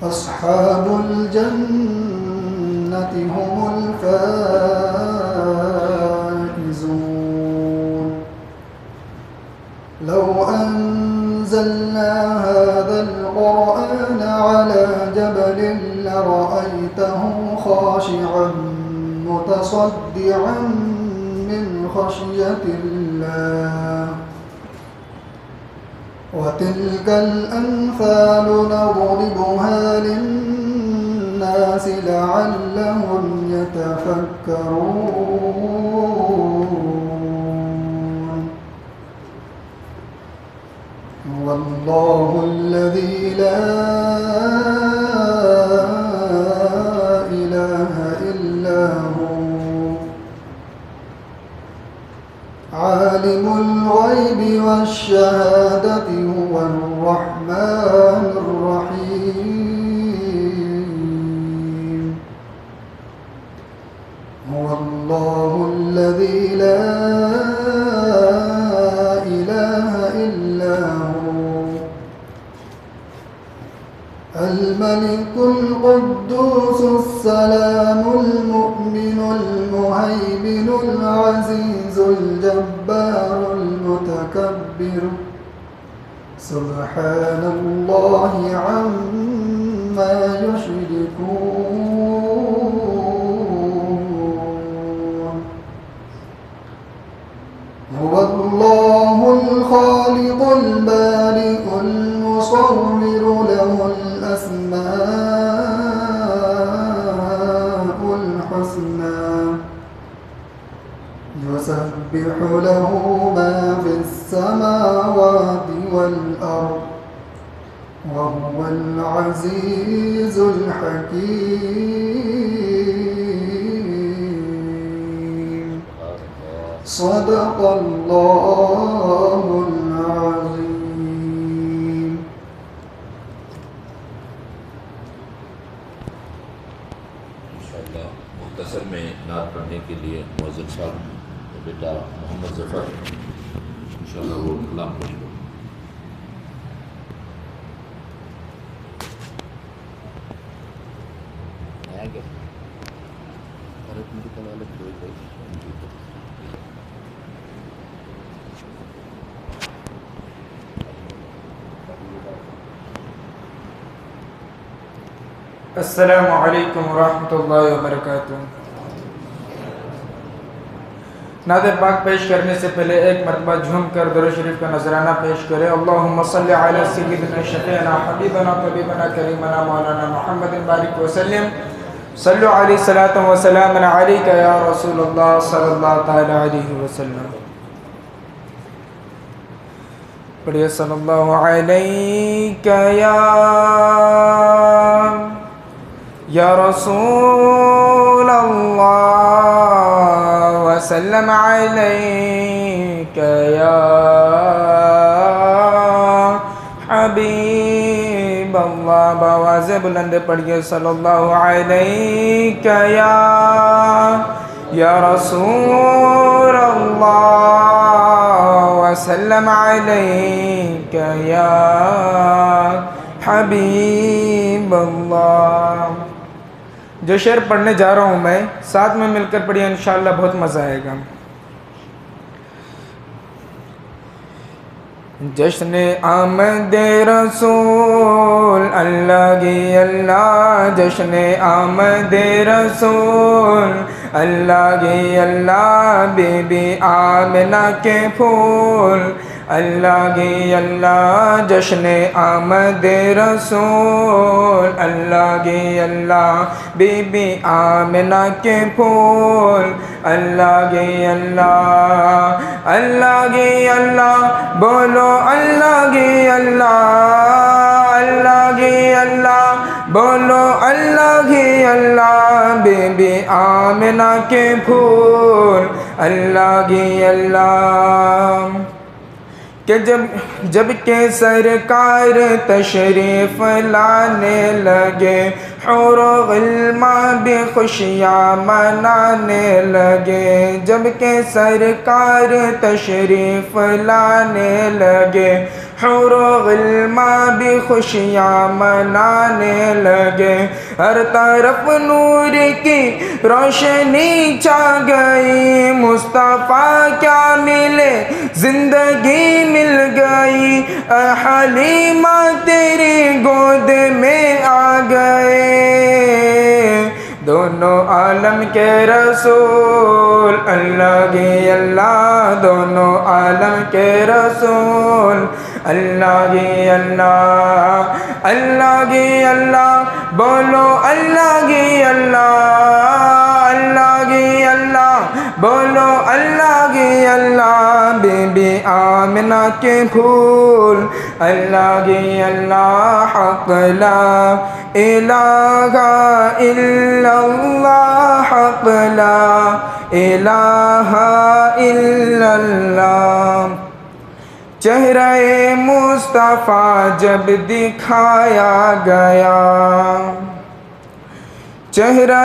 أصحاب الجنة هم الفائزون لو أنزلنا هذا القرآن على جبل لرأيته خاشعا متصدعا من خشية الله وتلك الأمثال نضربها للناس لعلهم يتفكرون هو الله الذي لا إله إلا هو عالم الغيب والشهادة هو الرحمن الرحيم هو الله الذي لا إله إلا هو الملك القدوس السلام المؤمن المهيمن العزيز الجبار المتكبر سبحان الله عما يشركون هو الله الخالق البارئ المصور له الأسماء الحسنى يسبح له ما في السماوات والأرض وهو العزيز الحكيم صدق الله العظيم. انشاءاللہ مختصر میں نعت پڑھنے کے لیے مؤذن صاحب بیٹا محمد ظفر انشاءاللہ وہ کلام پڑھیں گے. السلام علیکم ورحمۃ اللہ وبرکاتہ. نعت پاک پیش کرنے سے پہلے ایک مرتبہ جھوم کر درود شریف کا نذرانہ پیش کرے. اللہم صلی علی سیدنا شفیعنا حبیبنا طبیبنا کریمنا مولانا محمد بارک وسلم. صلو علیہ صلاۃ و سلام علیک یا رسول اللہ صلی اللہ تعالی علیہ وسلم. پڑھیے صلی اللہ علیک یا رسول اللہ وسلم علیک یا حبیب اللہ. بآواز بلند پڑھیے صلی اللہ علیک یا رسول اللہ وسلم علیک یا حبیب اللہ. جو شعر پڑھنے جا رہا ہوں میں ساتھ میں مل کر پڑھیے انشاءاللہ بہت مزہ آئے گا. جشن آمد رسول اللہ کی اللہ جشن آمد رسول اللہ کی اللہ بی بی آمنہ کے پھول اللہ کی اللہ جشن آمد رسول اللہ کی اللہ بی بی آمنہ کے پھول اللہ کی اللہ اللہ کی اللہ بولو اللہ کی اللہ اللہ کی اللہ بولو اللہ کی اللہ بی بی آمنہ کے پھول اللہ کی اللہ. کہ جب کہ سرکار تشریف لانے لگے حور و غلمان بھی خوشیاں منانے لگے. جب کہ سرکار تشریف لانے لگے حور و غلما بھی خوشیاں منانے لگے، ہر طرف نور کی روشنی چھا گئی، مصطفیٰ کیا ملے زندگی مل گئی، اے حلیمہ تیری گود میں آ گئے، دونوں عالم کے رسول اللہ کی اللہ، دونوں عالم کے رسول اللہ کی اللہ، اللہ کی اللہ، بولو اللہ کی اللہ، اللہ کی اللہ، بولو اللہ کی اللہ، بی بی آمنہ کے پھول اللہ کی اللہ، حق لا الہ الا اللہ، حق لا الہ الا اللہ، چہرہ مصطفیٰ جب دکھایا گیا، چہرہ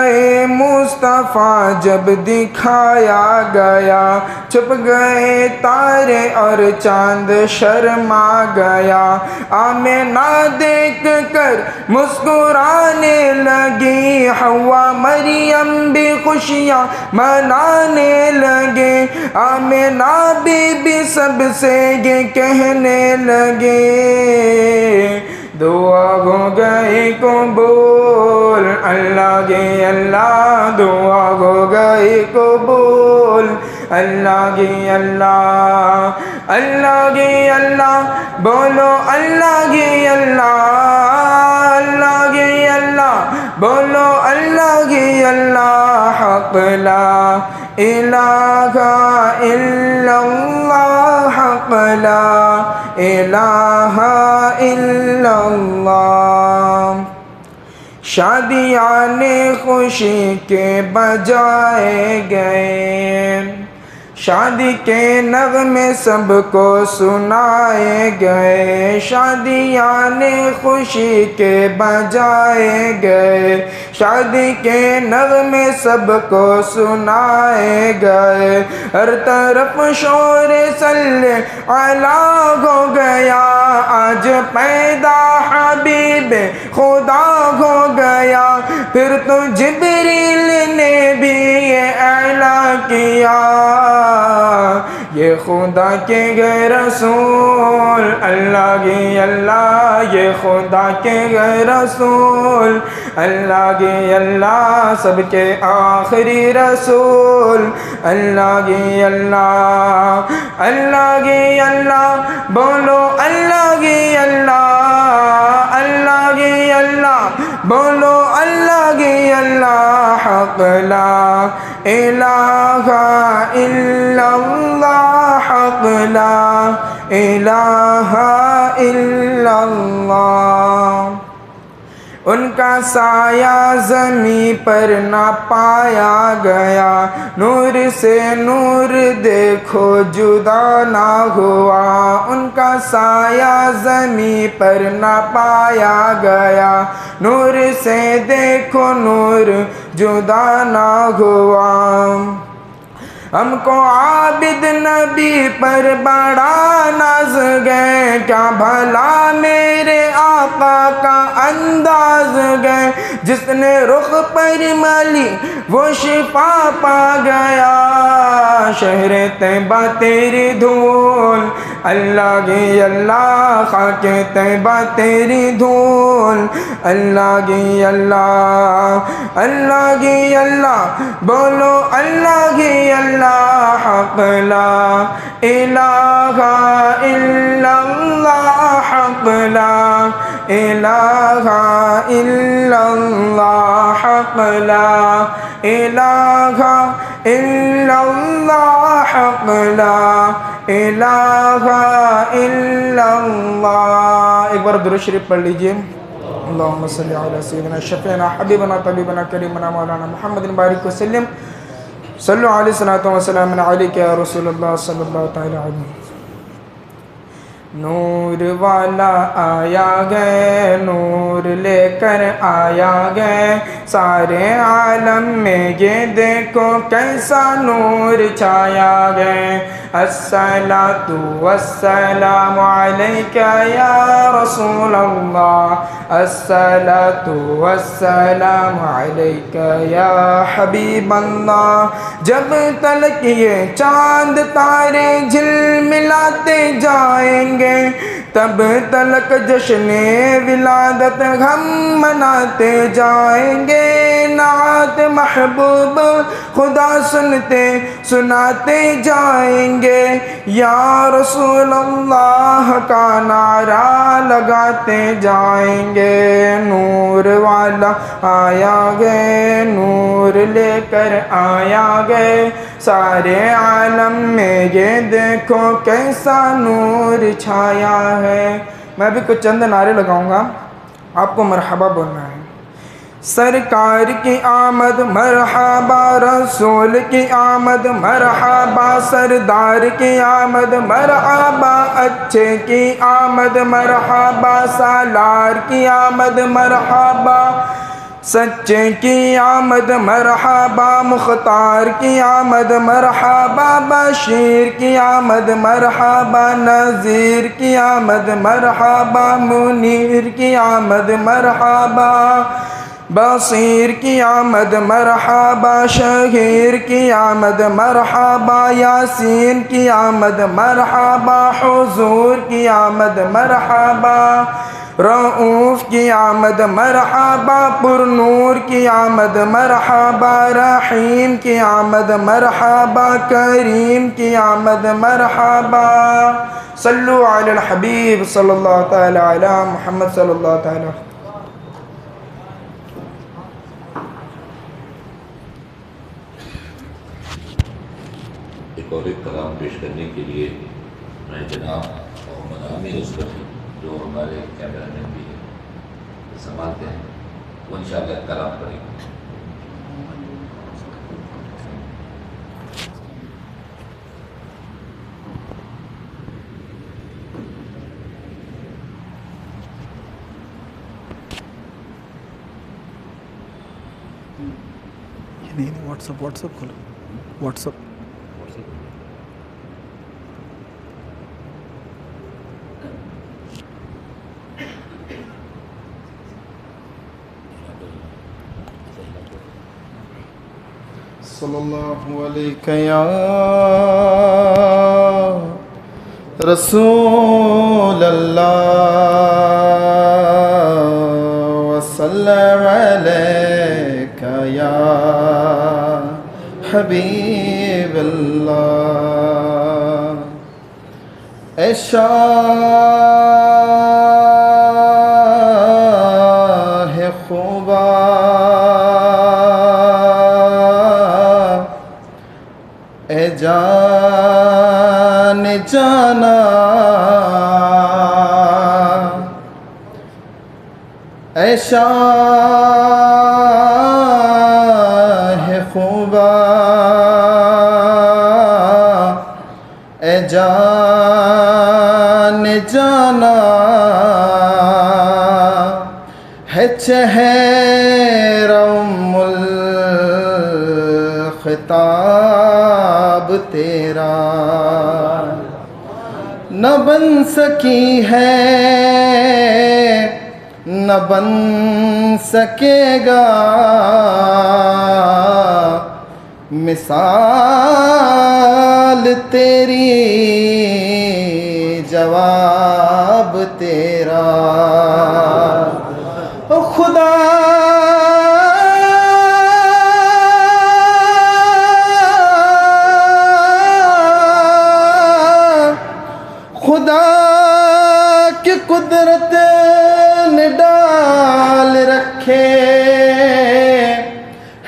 مصطفیٰ جب دکھایا گیا، چھپ گئے تارے اور چاند شرما گیا، آمنہ دیکھ کر مسکرانے لگی، حوا مریم بھی خوشیاں منانے لگے، آمنہ بی بی سب سے یہ کہنے لگے، دعا ہو گئی قبول اللہ کی اللہ، دعا ہو گئی قبول اللہ کی اللہ، اللہ کی اللہ، بولو اللہ کی اللہ، اللہ کی اللہ، بولو اللہ کی اللہ، حق لا الہ الا اللہ، حق لا الہ الا اللہ، شادیاں خوشی کے بجائے گئے، شادی کے نغمے سب کو سنائے گئے، شادیاں خوشی کے بجائے گئے، شادی کے نغمے سب کو سنائے گئے، ہر طرف شور صلی علیہ ہو گیا، آج پیدا حبیب خدا ہو گیا، پھر تو جبریل نے بھی یہ اعلان کیا، یہ خدا کے گئے رسول اللہ کی اللہ، یہ خدا کے گئے رسول اللہ کی اللہ، سب کے آخری رسول اللہ کی اللہ، اللہ کی اللہ، بولو اللہ کی اللہ، اللہ کی اللہ، بولو اللہ کی اللہ، حق لا الہ الا اللہ، حق لا الہ الا اللہ، ان کا سایہ زمین پر نہ پایا گیا، نور سے نور دیکھو جدا نہ ہوا، ان کا سایہ زمین پر نہ پایا گیا، نور سے دیکھو نور جدا نہ ہوا، ہم کو عابد نبی پر بڑا ناز گئے، کیا بھلا میرے آقا کا انداز گئے، جس نے رخ پر ملی وہ شفا پا گیا، شہر طیبہ تیری دھول اللہ کی اللہ، خاک طیبہ تیری دھول اللہ کی اللہ، اللہ کی اللہ، بولو اللہ کی اللہ، حق لا الہ الا اللہ، حق لا الہ الا اللہ، حق لا الہ الا اللہ، حق لا الہ الا اللہ، ایک بار درود شریف پڑھ لیجئے، اللہم صلی علی سیدنا شفیعنا حبیبنا طبیبنا کریمنا مولانا محمد بارک وسلم، صلو علیہ الصلوۃ والسلام علیک یا رسول اللہ صلی اللہ تعالی علیہ وسلم، نور والا آیا گئے، نور لے کر آیا گئے، سارے عالم میں یہ دیکھو کیسا نور چھایا گئے، الصلاة والسلام عليك يا رسول الله الصلاة والسلام عليك یا حبیب اللہ. جب تلک یہ چاند تارے جھلملاتے جائیں گے تب تلک جشن ولادت ہم مناتے جائیں گے. نعت محبوب خدا سنتے سناتے جائیں گے. یا رسول اللہ کا نعرہ لگاتے جائیں گے. نور والا آیا گئے نور لے کر آیا گئے. سارے عالم میں یہ دیکھو کیسا نور چھایا ہے. میں بھی کچھ چند نعرے لگاؤں گا، آپ کو مرحبا بولنا ہے. سرکار کی آمد مرحبا، رسول کی آمد مرحبا، سردار کی آمد مرحبا، اچھے کی آمد مرحبا، سالار کی آمد مرحبا، سچے کی آمد مرحبا، مختار کی آمد مرحبا، بشیر کی آمد مرحبا، نذیر کی آمد مرحبا، منیر کی آمد مرحبا، بصیر کی آمد مرحبا، شہیر کی آمد مرحبا، یاسین کی آمد مرحبا، حضور کی آمد مرحبا، رؤوف کی آمد مرحبا، پرنور کی آمد مرحبا، رحیم کی آمد مرحبا، کریم کی آمد مرحبا. صلو علی الحبیب صلی اللہ تعالی علی محمد صلی اللہ تعالی. ایک اور ایک کلام پیش کرنے کے لیے میں جناب محمد عامر اسکفی جو ہمارے کیمرہ مین بھی ہے سنبھالتے ہیں وہ انشاءاللہ کلام پڑھیں گے. نہیں واٹس اپ کھولو واٹس اپ. صلی اللہ علیہ یا رسول اللہ وسلم علیک یا حبیب اللہ. اے شاہ خوبا اے جان جانا اے شاہ خوبا اے جان جانا ہے چہرہ ام الخطاب تیرا نہ بن سکی ہے نہ بن سکے گا مثال تیری جواب تیرا. خدا خدا کی قدرت نے ڈال رکھے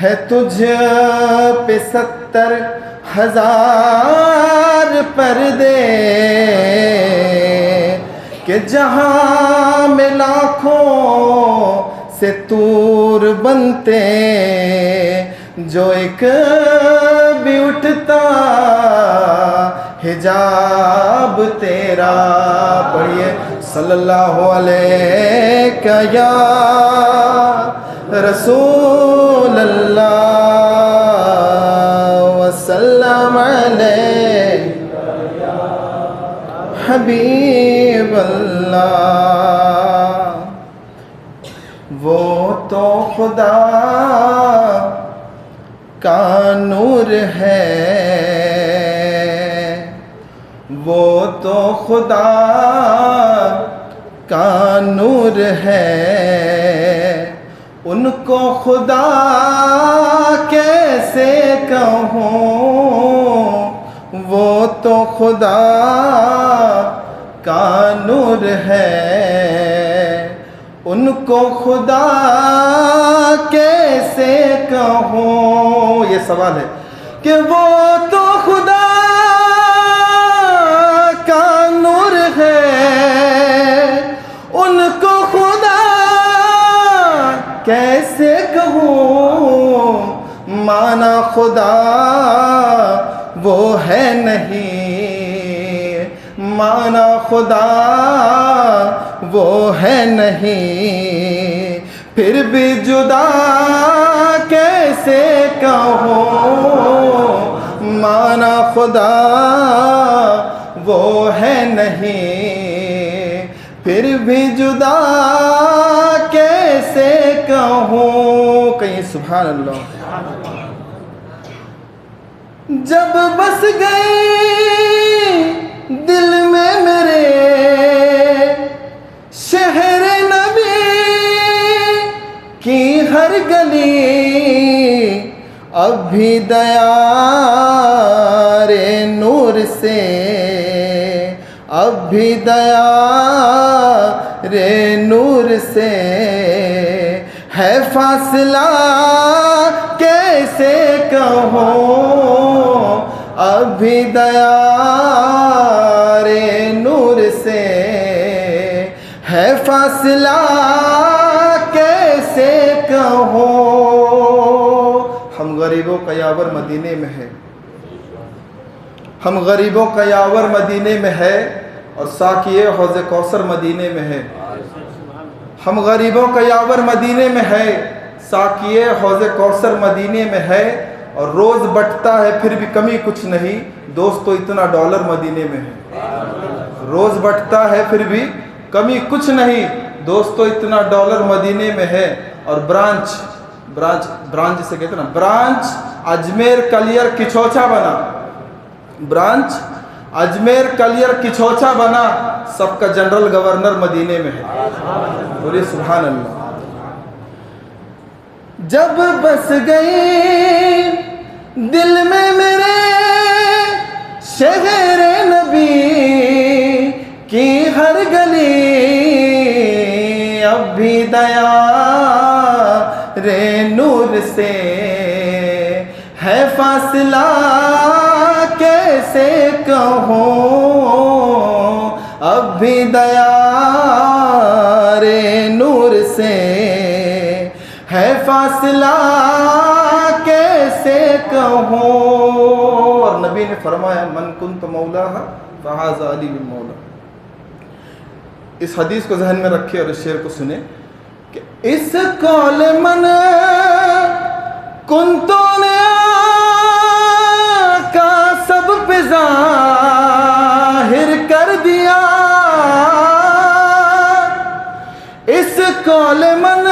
ہے تجھ پہ 70,000 پردے کہ جہاں میں لاکھوں سے طور بنتے جو ایک بھی اٹھتا حجاب تیرا. پڑھیے صلی اللہ علیہ یا رسول اللہ وسلم علیہ حبیب اللہ وہ تو خدا کا نور ہے، وہ تو خدا کا نور ہے، ان کو خدا کیسے کہوں، وہ تو خدا کا نور ہے، ان کو خدا کیسے کہوں۔ یہ سوال ہے کہ وہ تو خدا کا نور ہے، ان کو خدا کیسے کہوں، مانا خدا وہ ہے نہیں، مانا خدا وہ ہے نہیں، پھر بھی جدا کیسے کہوں، مانا خدا وہ ہے نہیں، پھر بھی جدا کیسے کہوں۔ کہیں سبحان اللہ۔ جب بس گئی دل میں میرے شہر نبی کی ہر گلی، اب بھی دیار نور سے، اب بھی دیار نور سے ہے فاصلہ کیسے کہوں، اب بھی دیار نور سے ہے فاصلہ کیسے کہوں۔ ہم غریبوں کا یاور مدینے میں ہے، ہم غریبوں کا یاور مدینے میں ہے، اور ساقی حوض کوثر مدینے میں ہے۔ ہم غریبوں کا یاور مدینے میں ہے، ساقی حوض کوثر مدینے میں ہے، اور روز بٹتا ہے پھر بھی کمی کچھ نہیں، دوستو اتنا ڈالر مدینے میں ہے۔ روز بٹتا ہے پھر بھی کمی کچھ نہیں، دوستو اتنا ڈالر مدینے میں ہے، اور برانچ سے کہتے ہیں نا، برانچ اجمیر کلیر کچھوچا بنا، برانچ اجمیر کلیر کچھوچا بنا، سب کا جنرل گورنر مدینے میں ہے۔ بولیے سبحان اللہ۔ جب بس گئی دل میں میرے شہر نبی کی ہر گلی، اب بھی دیار نور سے ہے فاصلہ کیسے کہوں، اب بھی دیار نور سے ہے فاصلہ کیسے کہوں۔ اور نبی نے فرمایا من کنت مولاہا فہذا علی بن مولا۔ اس حدیث کو ذہن میں رکھے اور اس شعر کو سنیں کہ اس قول من کنتو نے آقا سب پہ ظاہر کر دیا، اس قول من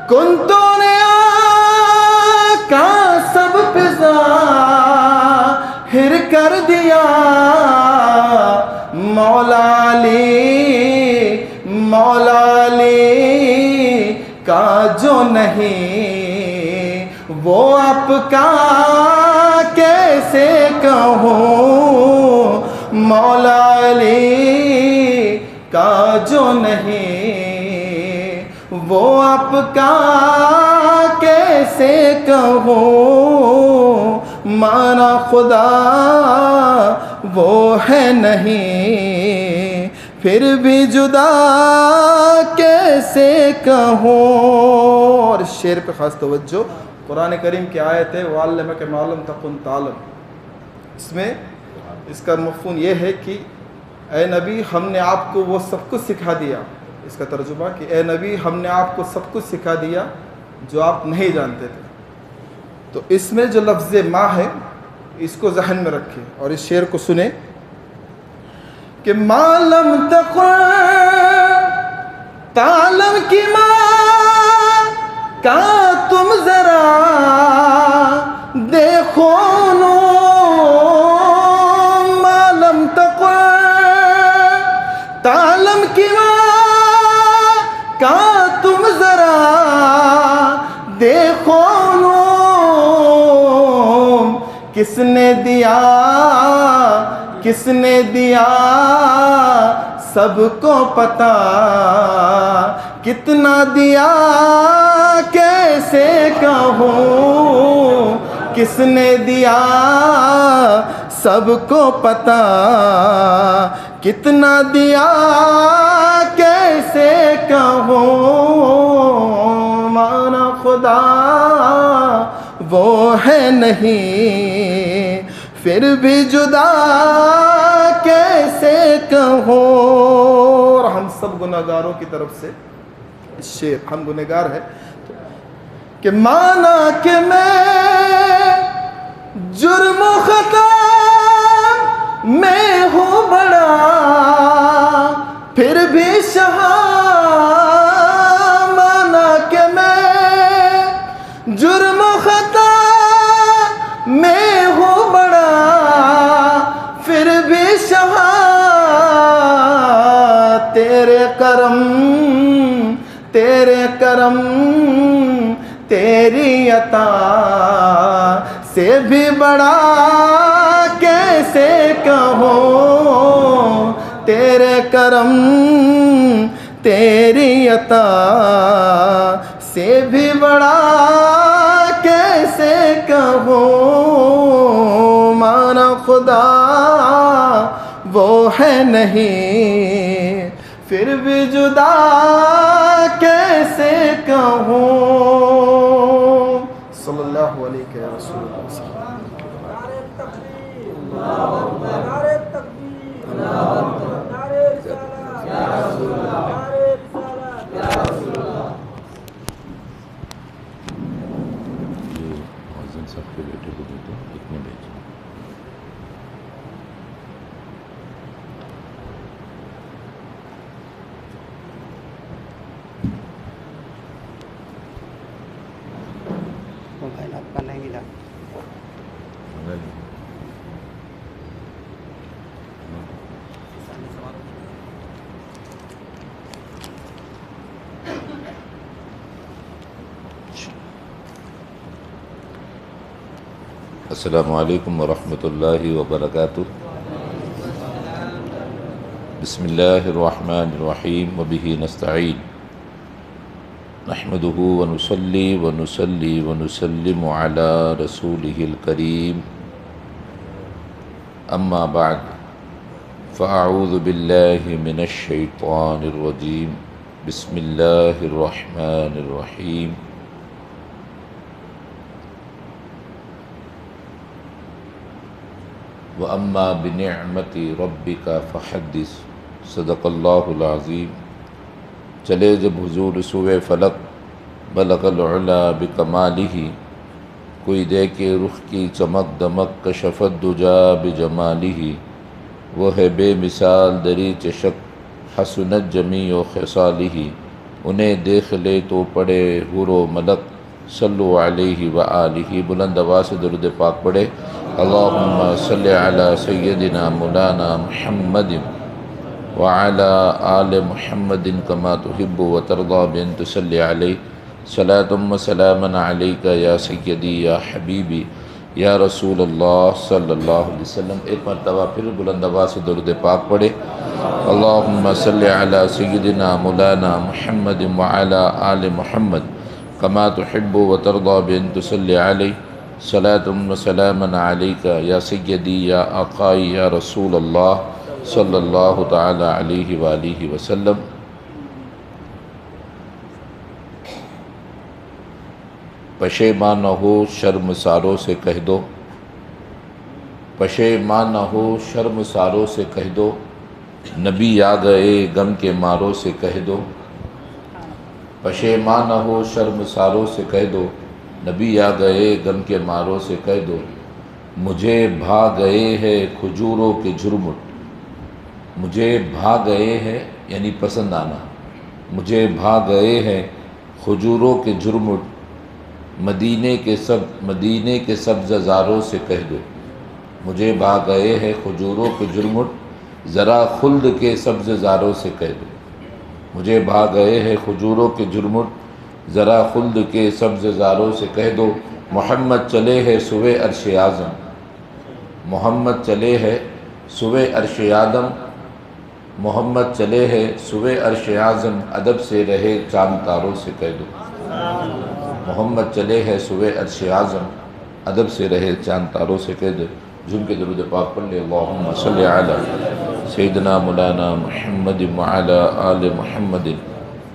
کنتو نے آقا سب پہ ظاہر کر دیا، مولا علی کا جو نہیں وہ آپ کا کیسے کہوں، مولا علی کا جو نہیں وہ آپ کا کیسے کہوں، مانا خدا وہ ہے نہیں، پھر بھی جدا کیسے کہوں۔ اور شعر پہ خاص توجہ، قرآن کریم کی آیت ہے وَعَلَّمَكَ مَا لَمْ تَكُنْ تَعْلَمْ، اس میں اس کا مفہوم یہ ہے کہ اے نبی ہم نے آپ کو وہ سب کچھ سکھا دیا، اس کا ترجمہ کہ اے نبی ہم نے آپ کو سب کچھ سکھا دیا جو آپ نہیں جانتے تھے۔ تو اس میں جو لفظ ماں ہے اس کو ذہن میں رکھیں اور اس شعر کو سنیں کہ معلم تقل تعلم کی ماں کا تم ذرا دیکھو نو معلم تقل تعلم کی ماں کا تم ذرا دیکھو نو کس نے دیا کس نے دیا سب کو پتا کتنا دیا کیسے کہوں کس نے دیا سب کو پتا کتنا دیا کیسے کہوں مانا خدا وہ ہے نہیں پھر بھی جدا کیسے کہوں. اور ہم سب گناہگاروں کی طرف سے شعر ہم گنہگار ہیں کہ مانا کہ میں جرم و خطا میں ہوں بڑا پھر بھی شہا مانا کہ میں جرم و خطا میں ہوں بڑا پھر بھی شہا تیرے کرم تیری عطا سے بھی بڑا کیسے کہوں تیرے کرم تیری عطا سے بھی بڑا کیسے کہوں مانا خدا وہ ہے نہیں پھر بھی جدا کیسے کہوں. صلی اللہ علیہ رسول اللہ. سب کے بیٹے کو دے دو اتنے بیچ موبائل آپ کا نہیں ملا. السلام علیکم ورحمۃ اللہ وبرکاتہ. بسم اللہ الرحمن الرحیم وبہ نستعین نحمدہ ونصلی ونسلم علی رسولہ الکریم اما بعد فاعوذ باللہ من الشیطان الرجیم بسم اللہ الرحمن الرحیم. وَأَمَّا بِنِعْمَةِ رَبِّكَ فَحَدِّثْ صدق اللہ العظیم. چلے جب حضور سوئے فلک بلغ العلا بکمالہ کوئی دیکھے رخ کی چمک دمک کشفت دجا بجمالہ وہ ہے بے مثال دری چشک حسنت جمیع خصالہ انہیں دیکھ لے تو پڑے حور و ملک صلو علیہ وآلہ. بلند آواز سے درود پاک پڑھے. اللہم صلی علی سیدنا مولانا محمد وعلی آل محمد کما تحب و ترضى بأن تصلی علیہ صلاة و سلاما علیک یا سیدی یا حبیبی یا رسول اللہ صلی اللہ علیہ وسلم. ایک مرتبہ پھر بلند آواز سے درود پاک پڑھے. اللہم صلی علی سیدنا مولانا محمد وعلی آل محمد کما تحب و ترضى بأن تصلی علیہ صلاة و سلاما علیک یا سیدی یا آقائی یا رسول اللہ صلی اللہ تعالی علیہ وآلہ وسلم. پشیمان نہ ہو شرم ساروں سے کہہ دو پشیمان نہ ہو شرم ساروں سے کہہ دو نبی آ گئے غم کے ماروں سے کہہ دو. پشیمان نہ ہو شرم ساروں سے کہہ دو نبی آ گئے غم کے ماروں سے کہہ دو. مجھے بھا گئے ہے کھجوروں کے جھرمٹ مجھے بھا گئے ہیں یعنی پسند آنا، مجھے بھا گئے ہیں کھجوروں کے جھرمٹ، مدینے کے سبز زاروں سے کہہ دو، مجھے بھا گئے ہیں کھجوروں کے جھرمٹ، ذرا خلد کے سبز زاروں سے کہہ دو، مجھے بھا گئے ہیں کھجوروں کے جھرمٹ، ذرا خلد کے سبز زاروں سے کہہ دو، محمد چلے ہے سوئے عرش اعظم، محمد چلے ہے سوئے عرش اعظم، محمد چلے ہے سوئے عرش اعظم، ادب سے رہے چاند تاروں سے کہہ دو، محمد چلے ہے سوئے عرش اعظم، ادب سے رہے چاند تاروں سے کہہ دو۔ جھوم کے درود پاک پڑھ لے، اللہم صلی علی سیدنا مولانا محمد وعلی آل محمد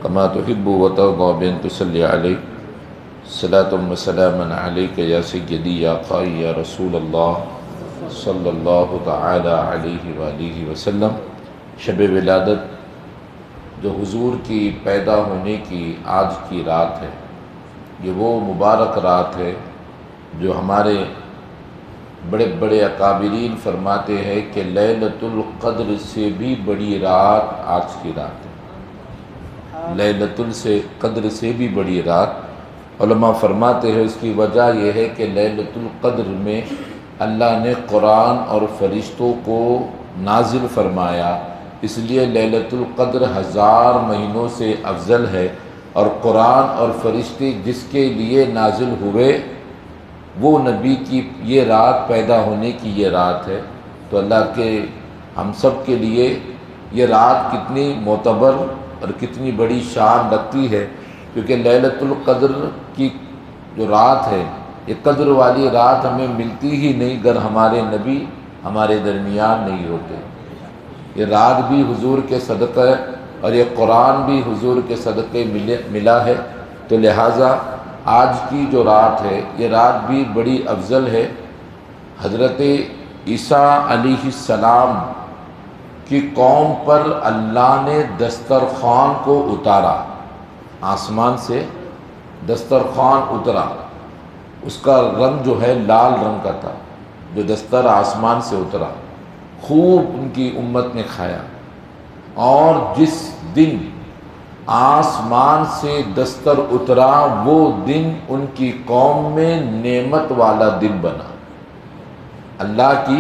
کما تحب و ترضی بین تصلی علیہ، صلاۃ و سلاما علیک یا سیدی یا قائی یا رسول اللہ صلی اللہ تعالی علیہ وآلہ وسلم۔ شب ولادت جو حضور کی پیدا ہونے کی آج کی رات ہے، یہ وہ مبارک رات ہے جو ہمارے بڑے بڑے اکابرین فرماتے ہیں کہ لیلۃ القدر سے بھی بڑی رات آج کی رات ہے، لیلۃ القدر سے بھی بڑی رات۔ علماء فرماتے ہیں اس کی وجہ یہ ہے کہ لیلۃ القدر میں اللہ نے قرآن اور فرشتوں کو نازل فرمایا، اس لیے لیلۃ القدر 1000 مہینوں سے افضل ہے، اور قرآن اور فرشتے جس کے لیے نازل ہوئے وہ نبی کی یہ رات، پیدا ہونے کی یہ رات ہے۔ تو اللہ کے ہم سب کے لیے یہ رات کتنی معتبر اور کتنی بڑی شان رکھتی ہے، کیونکہ لیلۃ القدر کی جو رات ہے، یہ قدر والی رات ہمیں ملتی ہی نہیں اگر ہمارے نبی ہمارے درمیان نہیں ہوتے۔ یہ رات بھی حضور کے صدقہ اور یہ قرآن بھی حضور کے صدقے ملا ہے، تو لہٰذا آج کی جو رات ہے یہ رات بھی بڑی افضل ہے۔ حضرت عیسیٰ علیہ السلام کی قوم پر اللہ نے دسترخوان کو اتارا، آسمان سے دسترخوان اترا، اس کا رنگ جو ہے لال رنگ کا تھا، جو دستر آسمان سے اترا، خوب ان کی امت نے کھایا، اور جس دن آسمان سے دستر اترا وہ دن ان کی قوم میں نعمت والا دن بنا، اللہ کی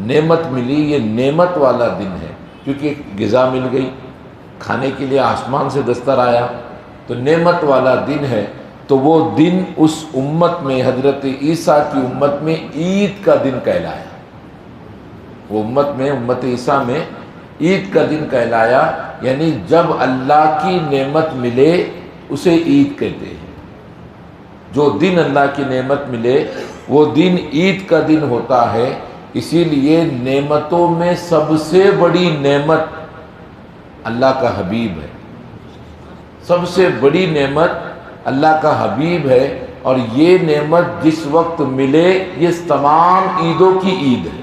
نعمت ملی، یہ نعمت والا دن ہے، کیونکہ غذا مل گئی، کھانے کے لیے آسمان سے دستر آیا تو نعمت والا دن ہے۔ تو وہ دن اس امت میں، حضرت عیسیٰ کی امت میں عید کا دن کہلایا، وہ امت میں، امت عیسیٰ میں عید کا دن کہلایا، یعنی جب اللہ کی نعمت ملے اسے عید کہتے ہیں۔ جو دن اللہ کی نعمت ملے وہ دن عید کا دن ہوتا ہے، اسی لیے نعمتوں میں سب سے بڑی نعمت اللہ کا حبیب ہے، سب سے بڑی نعمت اللہ کا حبیب ہے، اور یہ نعمت جس وقت ملے یہ تمام عیدوں کی عید ہے۔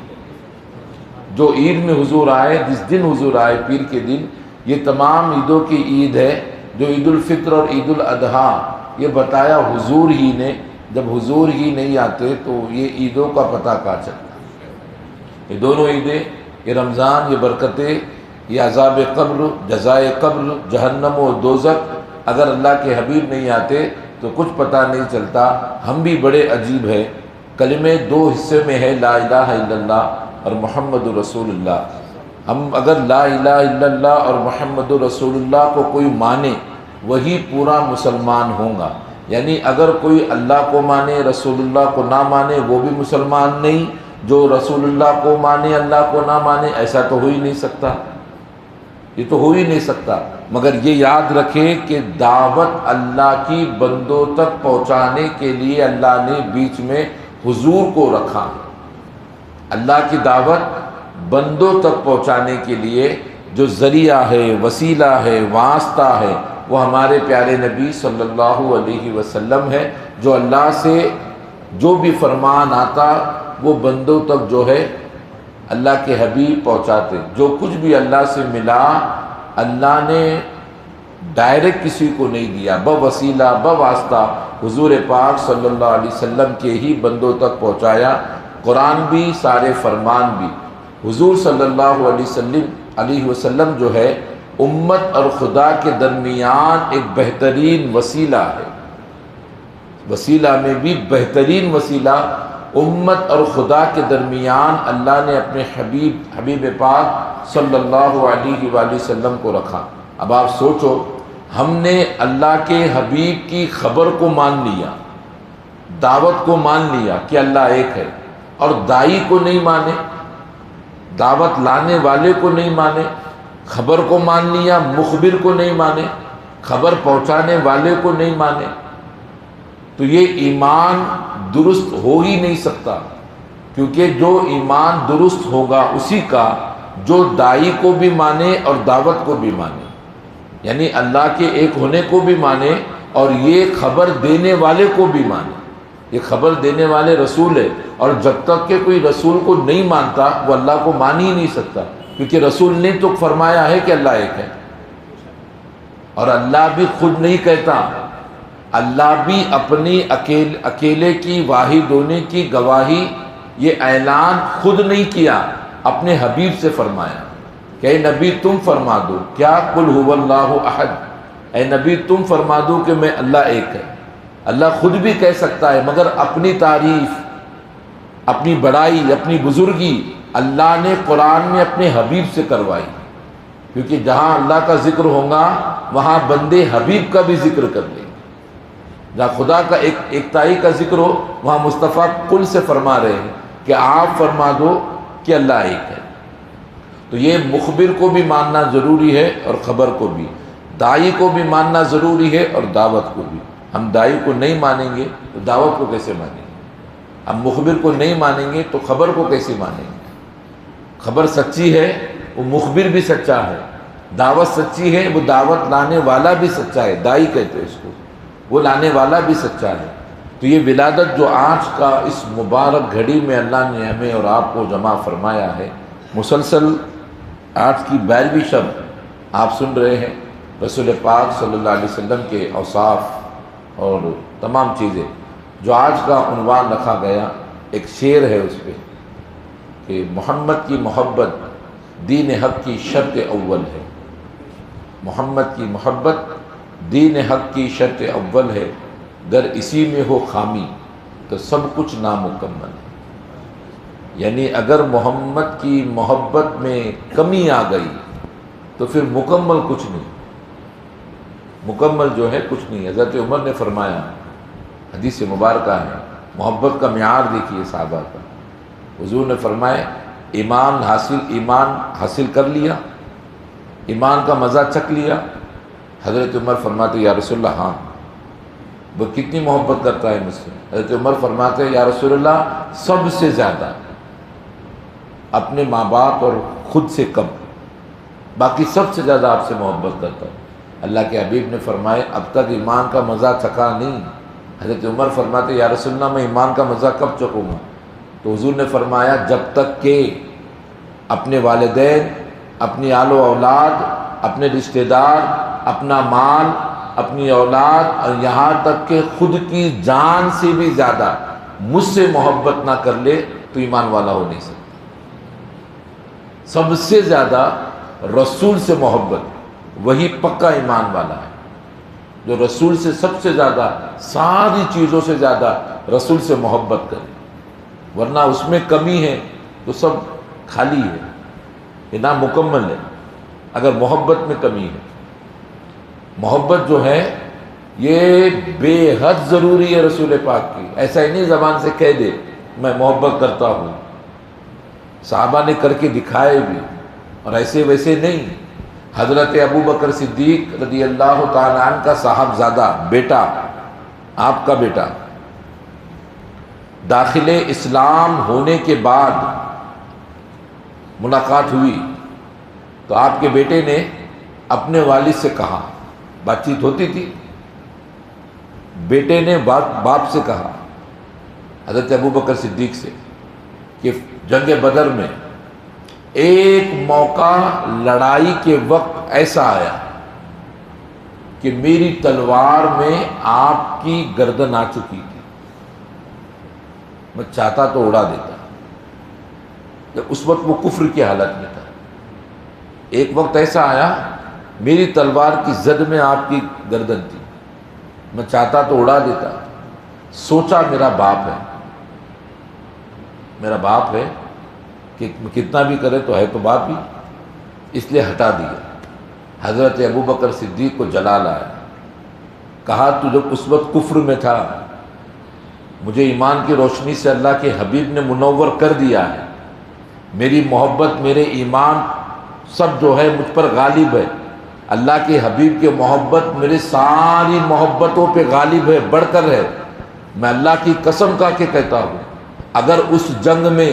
جو عید میں حضور آئے، جس دن حضور آئے پیر کے دن، یہ تمام عیدوں کی عید ہے۔ جو عید الفطر اور عید الاضحیٰ یہ بتایا حضور ہی نے، جب حضور ہی نہیں آتے تو یہ عیدوں کا پتہ کہاں چلتا۔ یہ دونوں عیدیں، یہ رمضان، یہ برکتیں، یہ عذاب قبر، جزائے قبر، جہنم و دوزخ، اگر اللہ کے حبیب نہیں آتے تو کچھ پتہ نہیں چلتا۔ ہم بھی بڑے عجیب ہے، کلمے 2 حصے میں ہے، لا الہ الا اللہ اور محمد رسول اللہ۔ ہم اگر لا الہ الا اللہ اور محمد رسول اللہ کو کوئی مانے وہی پورا مسلمان ہوگا، یعنی اگر کوئی اللہ کو مانے رسول اللہ کو نہ مانے وہ بھی مسلمان نہیں، جو رسول اللہ کو مانے اللہ کو نہ مانے، ایسا تو ہو ہی نہیں سکتا، یہ تو ہو ہی نہیں سکتا۔ مگر یہ یاد رکھیں کہ دعوت اللہ کی بندوں تک پہنچانے کے لیے اللہ نے بیچ میں حضور کو رکھا ہے۔ اللہ کی دعوت بندوں تک پہنچانے کے لیے جو ذریعہ ہے، وسیلہ ہے، واسطہ ہے، وہ ہمارے پیارے نبی صلی اللہ علیہ وسلم ہے۔ جو اللہ سے جو بھی فرمان آتا وہ بندوں تک جو ہے اللہ کے حبیب پہنچاتے۔ جو کچھ بھی اللہ سے ملا اللہ نے ڈائریکٹ کسی کو نہیں دیا، بوسیلہ بواسطہ حضور پاک صلی اللہ علیہ وسلم کے ہی بندوں تک پہنچایا۔ قرآن بھی، سارے فرمان بھی حضور صلی اللہ علیہ وسلم علیہ وسلم جو ہے امت اور خدا کے درمیان ایک بہترین وسیلہ ہے، وسیلہ میں بھی بہترین وسیلہ امت اور خدا کے درمیان اللہ نے اپنے حبیب پاک صلی اللہ علیہ وآلہ وسلم کو رکھا۔ اب آپ سوچو، ہم نے اللہ کے حبیب کی خبر کو مان لیا، دعوت کو مان لیا کہ اللہ ایک ہے، اور داعی کو نہیں مانے، دعوت لانے والے کو نہیں مانے، خبر کو مان لیا، مخبر کو نہیں مانے، خبر پہنچانے والے کو نہیں مانے، تو یہ ایمان درست ہو ہی نہیں سکتا، کیونکہ جو ایمان درست ہوگا اسی کا جو داعی کو بھی مانے اور دعوت کو بھی مانے، یعنی اللہ کے ایک ہونے کو بھی مانے اور یہ خبر دینے والے کو بھی مانے۔ یہ خبر دینے والے رسول ہے، اور جب تک کہ کوئی رسول کو نہیں مانتا وہ اللہ کو مان ہی نہیں سکتا، کیونکہ رسول نے تو فرمایا ہے کہ اللہ ایک ہے، اور اللہ بھی خود نہیں کہتا، اللہ بھی اپنی اکیلے کی واحد ہونے کی گواہی یہ اعلان خود نہیں کیا، اپنے حبیب سے فرمایا کہ اے نبی تم فرما دو، کیا قل هو اللہ احد، اے نبی تم فرما دو کہ میں اللہ ایک ہے۔ اللہ خود بھی کہہ سکتا ہے، مگر اپنی تعریف، اپنی بڑائی، اپنی بزرگی اللہ نے قرآن میں اپنے حبیب سے کروائی، کیونکہ جہاں اللہ کا ذکر ہوگا وہاں بندے حبیب کا بھی ذکر کر لیں، جہاں خدا کا ایکتائی کا ذکر ہو وہاں مصطفیٰ کل سے فرما رہے ہیں کہ آپ فرما دو کہ اللہ ایک ہے۔ تو یہ مخبر کو بھی ماننا ضروری ہے اور خبر کو بھی، داعی کو بھی ماننا ضروری ہے اور دعوت کو بھی۔ ہم داعی کو نہیں مانیں گے تو دعوت کو کیسے مانیں گے؟ ہم مخبر کو نہیں مانیں گے تو خبر کو کیسے مانیں گے؟ خبر سچی ہے وہ مخبر بھی سچا ہے، دعوت سچی ہے وہ دعوت لانے والا بھی سچا ہے، داعی کہتے ہیں اس کو، وہ لانے والا بھی سچا ہے۔ تو یہ ولادت جو آج کا اس مبارک گھڑی میں اللہ نے ہمیں اور آپ کو جمع فرمایا ہے، مسلسل آج کی 12ویں شب آپ سن رہے ہیں، رسول پاک صلی اللہ علیہ وسلم کے اوصاف اور تمام چیزیں، جو آج کا عنوان رکھا گیا ایک شعر ہے اس پہ کہ محمد کی محبت دین حق کی شرط اول ہے، محمد کی محبت دین حق کی شرط اول ہے، گر اسی میں ہو خامی تو سب کچھ نامکمل ہے۔ یعنی اگر محمد کی محبت میں کمی آ گئی تو پھر مکمل کچھ نہیں، مکمل جو ہے کچھ نہیں۔ حضرت عمر نے فرمایا، حدیث مبارکہ ہے، محبت کا معیار دیکھیے صحابہ کا، حضور نے فرمایا ایمان حاصل کر لیا، ایمان کا مزہ چکھ لیا؟ حضرت عمر فرماتے یا رسول اللہ ہاں۔ وہ کتنی محبت کرتا ہے مجھ سے؟ حضرت عمر فرماتے یا رسول اللہ سب سے زیادہ، اپنے ماں باپ اور خود سے کم، باقی سب سے زیادہ آپ سے محبت کرتا ہوں۔ اللہ کے حبیب نے فرمایا اب تک ایمان کا مزہ چکھا نہیں۔ حضرت عمر فرماتے یا رسول اللہ میں ایمان کا مزہ کب چکھوں گا؟ تو حضور نے فرمایا جب تک کہ اپنے والدین، اپنی آل و اولاد، اپنے رشتہ دار، اپنا مال، اپنی اولاد، اور یہاں تک کہ خود کی جان سے بھی زیادہ مجھ سے محبت نہ کر لے تو ایمان والا ہو نہیں سکتا۔ سب سے زیادہ رسول سے محبت، وہی پکا ایمان والا ہے، جو رسول سے سب سے زیادہ، ساری چیزوں سے زیادہ رسول سے محبت کرے، ورنہ اس میں کمی ہے تو سب خالی ہے، یہ نامکمل ہے۔ اگر محبت میں کمی ہے، محبت جو ہے یہ بے حد ضروری ہے رسول پاک کی، ایسا ہی نہیں زبان سے کہہ دے میں محبت کرتا ہوں، صحابہ نے کر کے دکھائے بھی، اور ایسے ویسے نہیں۔ حضرت ابو بکر صدیق رضی اللہ تعالیٰ عنہ کا صاحبزادہ بیٹا، آپ کا بیٹا، داخل اسلام ہونے کے بعد ملاقات ہوئی تو آپ کے بیٹے نے اپنے والد سے کہا، بات چیت ہوتی تھی، بیٹے نے باپ سے کہا، حضرت ابو بکر صدیق سے، کہ جنگ بدر میں ایک موقع لڑائی کے وقت ایسا آیا کہ میری تلوار میں آپ کی گردن آ چکی تھی، میں چاہتا تو اڑا دیتا، اس وقت وہ کفر کی حالت میں تھا، ایک وقت ایسا آیا میری تلوار کی زد میں آپ کی گردن تھی، میں چاہتا تو اڑا دیتا، سوچا میرا باپ ہے، میرا باپ ہے کہ کتنا بھی کرے تو ہے تو باپ ہی، اس لیے ہٹا دیا۔ حضرت ابوبکر صدیق کو جلال آیا، کہا تو جب اس وقت کفر میں تھا، مجھے ایمان کی روشنی سے اللہ کے حبیب نے منور کر دیا ہے، میری محبت میرے ایمان سب جو ہے مجھ پر غالب ہے، اللہ کے حبیب کے محبت میرے ساری محبتوں پہ غالب ہے، بڑھ کر ہے۔ میں اللہ کی قسم کا کے کہتا ہوں اگر اس جنگ میں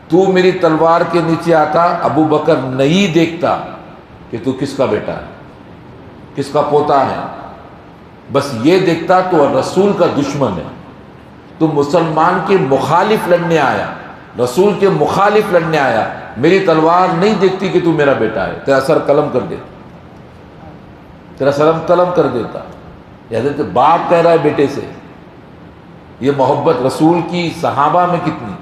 تو میری تلوار کے نیچے آتا، ابو بکر نہیں دیکھتا کہ تو کس کا بیٹا ہے، کس کا پوتا ہے، بس یہ دیکھتا تو رسول کا دشمن ہے، تو مسلمان کے مخالف لڑنے آیا، رسول کے مخالف لڑنے آیا، میری تلوار نہیں دیکھتی کہ تو میرا بیٹا ہے، تیرا سر قلم کر دیتا، تیرا سر قلم کر دیتا۔ یہ حضرت باپ کہہ رہا ہے بیٹے سے، یہ محبت رسول کی صحابہ میں کتنی۔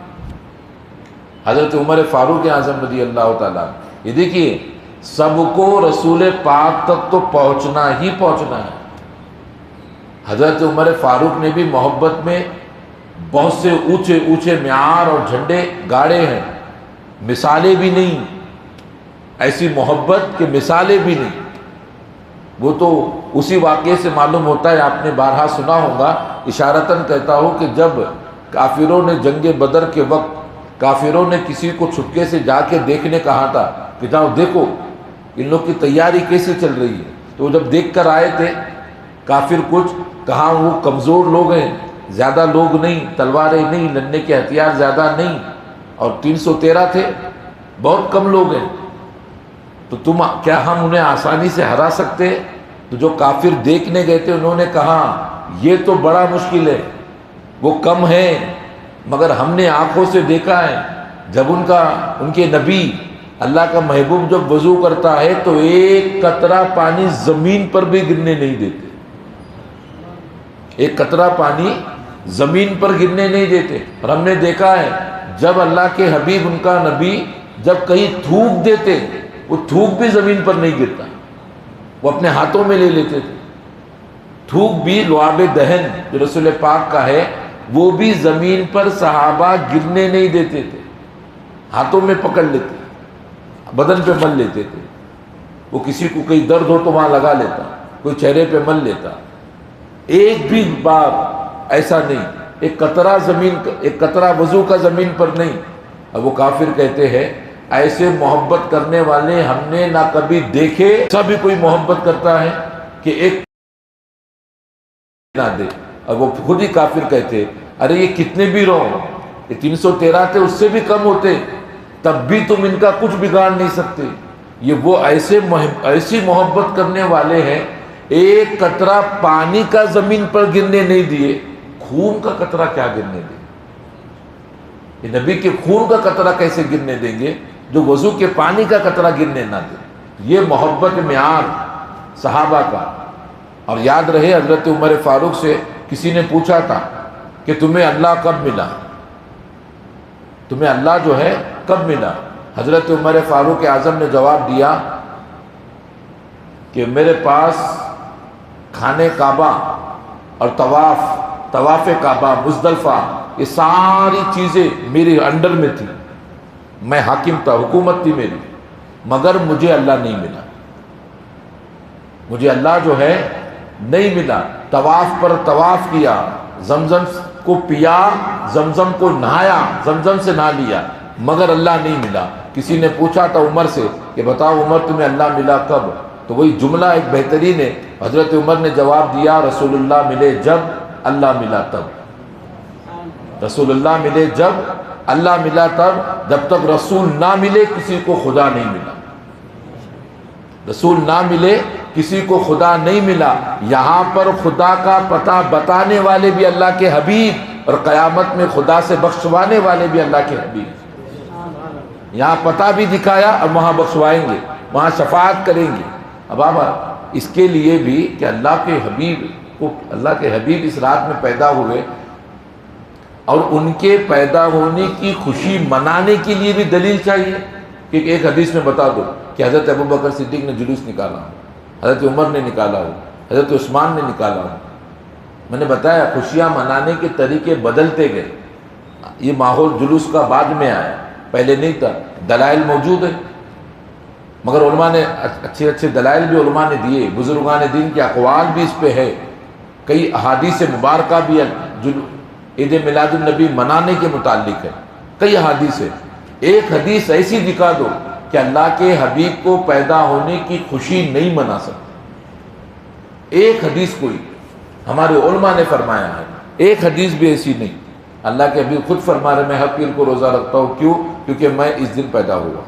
حضرت عمر فاروق اعظم رضی اللہ تعالیٰ، یہ دیکھیے سب کو رسول پاک تک تو پہنچنا ہی پہنچنا ہے۔ حضرت عمر فاروق نے بھی محبت میں بہت سے اونچے اونچے معیار اور جھنڈے گاڑے ہیں، مثالیں بھی نہیں، ایسی محبت کہ مثالیں بھی نہیں۔ وہ تو اسی واقعے سے معلوم ہوتا ہے، آپ نے بارہا سنا ہوگا، اشارتاً کہتا ہوں کہ جب کافروں نے جنگ بدر کے وقت کافروں نے کسی کو چھپکے سے جا کے دیکھنے کہا تھا کہ جاؤ دیکھو ان لوگ کی تیاری کیسے چل رہی ہے، تو وہ جب دیکھ کر آئے تھے کافر کچھ، کہاں وہ کمزور لوگ ہیں، زیادہ لوگ نہیں، تلواریں نہیں، لڑنے کے ہتھیار زیادہ نہیں، اور 313 تھے، بہت کم لوگ ہیں، تو تم کیا ہم انہیں آسانی سے ہرا سکتے؟ تو جو کافر دیکھنے گئے تھے انہوں نے کہا یہ تو بڑا مشکل ہے، وہ کم ہے مگر ہم نے آنکھوں سے دیکھا ہے، جب ان کے نبی اللہ کا محبوب جب وضو کرتا ہے تو ایک قطرہ پانی زمین پر بھی گرنے نہیں دیتے، ایک قطرہ پانی زمین پر گرنے نہیں دیتے۔ اور ہم نے دیکھا ہے جب اللہ کے حبیب ان کا نبی جب کہیں تھوک دیتے وہ تھوک بھی زمین پر نہیں گرتا، وہ اپنے ہاتھوں میں لے لیتے تھے۔ تھوک بھی لعاب دہن جو رسول پاک کا ہے وہ بھی زمین پر صحابہ گرنے نہیں دیتے تھے، ہاتھوں میں پکڑ لیتے، بدن پہ مل لیتے تھے، وہ کسی کو کہیں درد ہو تو وہاں لگا لیتا، کوئی چہرے پہ مل لیتا، ایک بھی بار ایسا نہیں، ایک قطرہ وضو کا زمین پر نہیں۔ اب وہ کافر کہتے ہیں ایسے محبت کرنے والے ہم نے نہ کبھی دیکھے، سب بھی کوئی محبت کرتا ہے کہ ایک نہ دے۔ اب وہ خود ہی کافر کہتے ارے یہ کتنے بھی رہو، یہ 313 تھے، اس سے بھی کم ہوتے، تب بھی تم ان کا کچھ بگاڑ نہیں سکتے۔ یہ وہ ایسی محبت کرنے والے ہیں، ایک قطرہ پانی کا زمین پر گرنے نہیں دیے، خون کا قطرہ کیا گرنے دیں؟ یہ نبی کے خون کا قطرہ کیسے گرنے دیں گے جو وضو کے پانی کا قطرہ گرنے نہ دے؟ یہ محبت معیار صحابہ کا۔ اور یاد رہے حضرت عمر فاروق سے کسی نے پوچھا تھا کہ تمہیں اللہ کب ملا، تمہیں اللہ جو ہے کب ملا؟ حضرت عمر فاروق اعظم نے جواب دیا کہ میرے پاس خانہ کعبہ اور طواف کعبہ، مزدلفہ، یہ ساری چیزیں میرے انڈر میں تھی، میں حاکم تھا، حکومت تھی میری، مگر مجھے اللہ نہیں ملا، مجھے اللہ جو ہے نہیں ملا۔ طواف پر طواف کیا، زمزم کو پیا، زمزم کو نہایا، زمزم سے نہا لیا، مگر اللہ نہیں ملا۔ کسی نے پوچھا تھا عمر سے کہ بتاؤ عمر تمہیں اللہ ملا کب؟ تو وہی جملہ ایک بہترین ہے، حضرت عمر نے جواب دیا رسول اللہ ملے جب، اللہ ملا تب۔ رسول اللہ ملے جب، اللہ ملا تب۔ جب تک رسول نہ ملے کسی کو خدا نہیں ملا، رسول نہ ملے کسی کو خدا نہیں ملا۔ یہاں پر خدا کا پتہ بتانے والے بھی اللہ کے حبیب، اور قیامت میں خدا سے بخشوانے والے بھی اللہ کے حبیب۔ یہاں پتہ بھی دکھایا اور وہاں بخشوائیں گے، وہاں شفاعت کریں گے۔ اب بابا اس کے لیے بھی کہ اللہ کے حبیب اس رات میں پیدا ہوئے، اور ان کے پیدا ہونے کی خوشی منانے کے لیے بھی دلیل چاہیے کہ ایک حدیث میں بتا دو کہ حضرت ابوبکر صدیق نے جلوس نکالا ہو، حضرت عمر نے نکالا ہو، حضرت عثمان نے نکالا ہو۔ میں نے بتایا خوشیاں منانے کے طریقے بدلتے گئے، یہ ماحول جلوس کا بعد میں آیا، پہلے نہیں تھا۔ دلائل موجود ہیں، مگر علماء نے اچھے اچھے دلائل بھی علماء نے دیے، بزرگان دین کے اقوال بھی اس پہ ہے، کئی احادیث مبارکہ بھی عید میلاد النبی منانے کے متعلق ہے، کئی احادیث ہے۔ ایک حدیث ایسی دکھا دو کہ اللہ کے حبیب کو پیدا ہونے کی خوشی نہیں منا سکتے، ایک حدیث کوئی، ہمارے علماء نے فرمایا ہے، ایک حدیث بھی ایسی نہیں۔ اللہ کے حبیب خود فرما رہے میں ہر پیر کو روزہ رکھتا ہوں، کیوں؟ کیونکہ میں اس دن پیدا ہوا،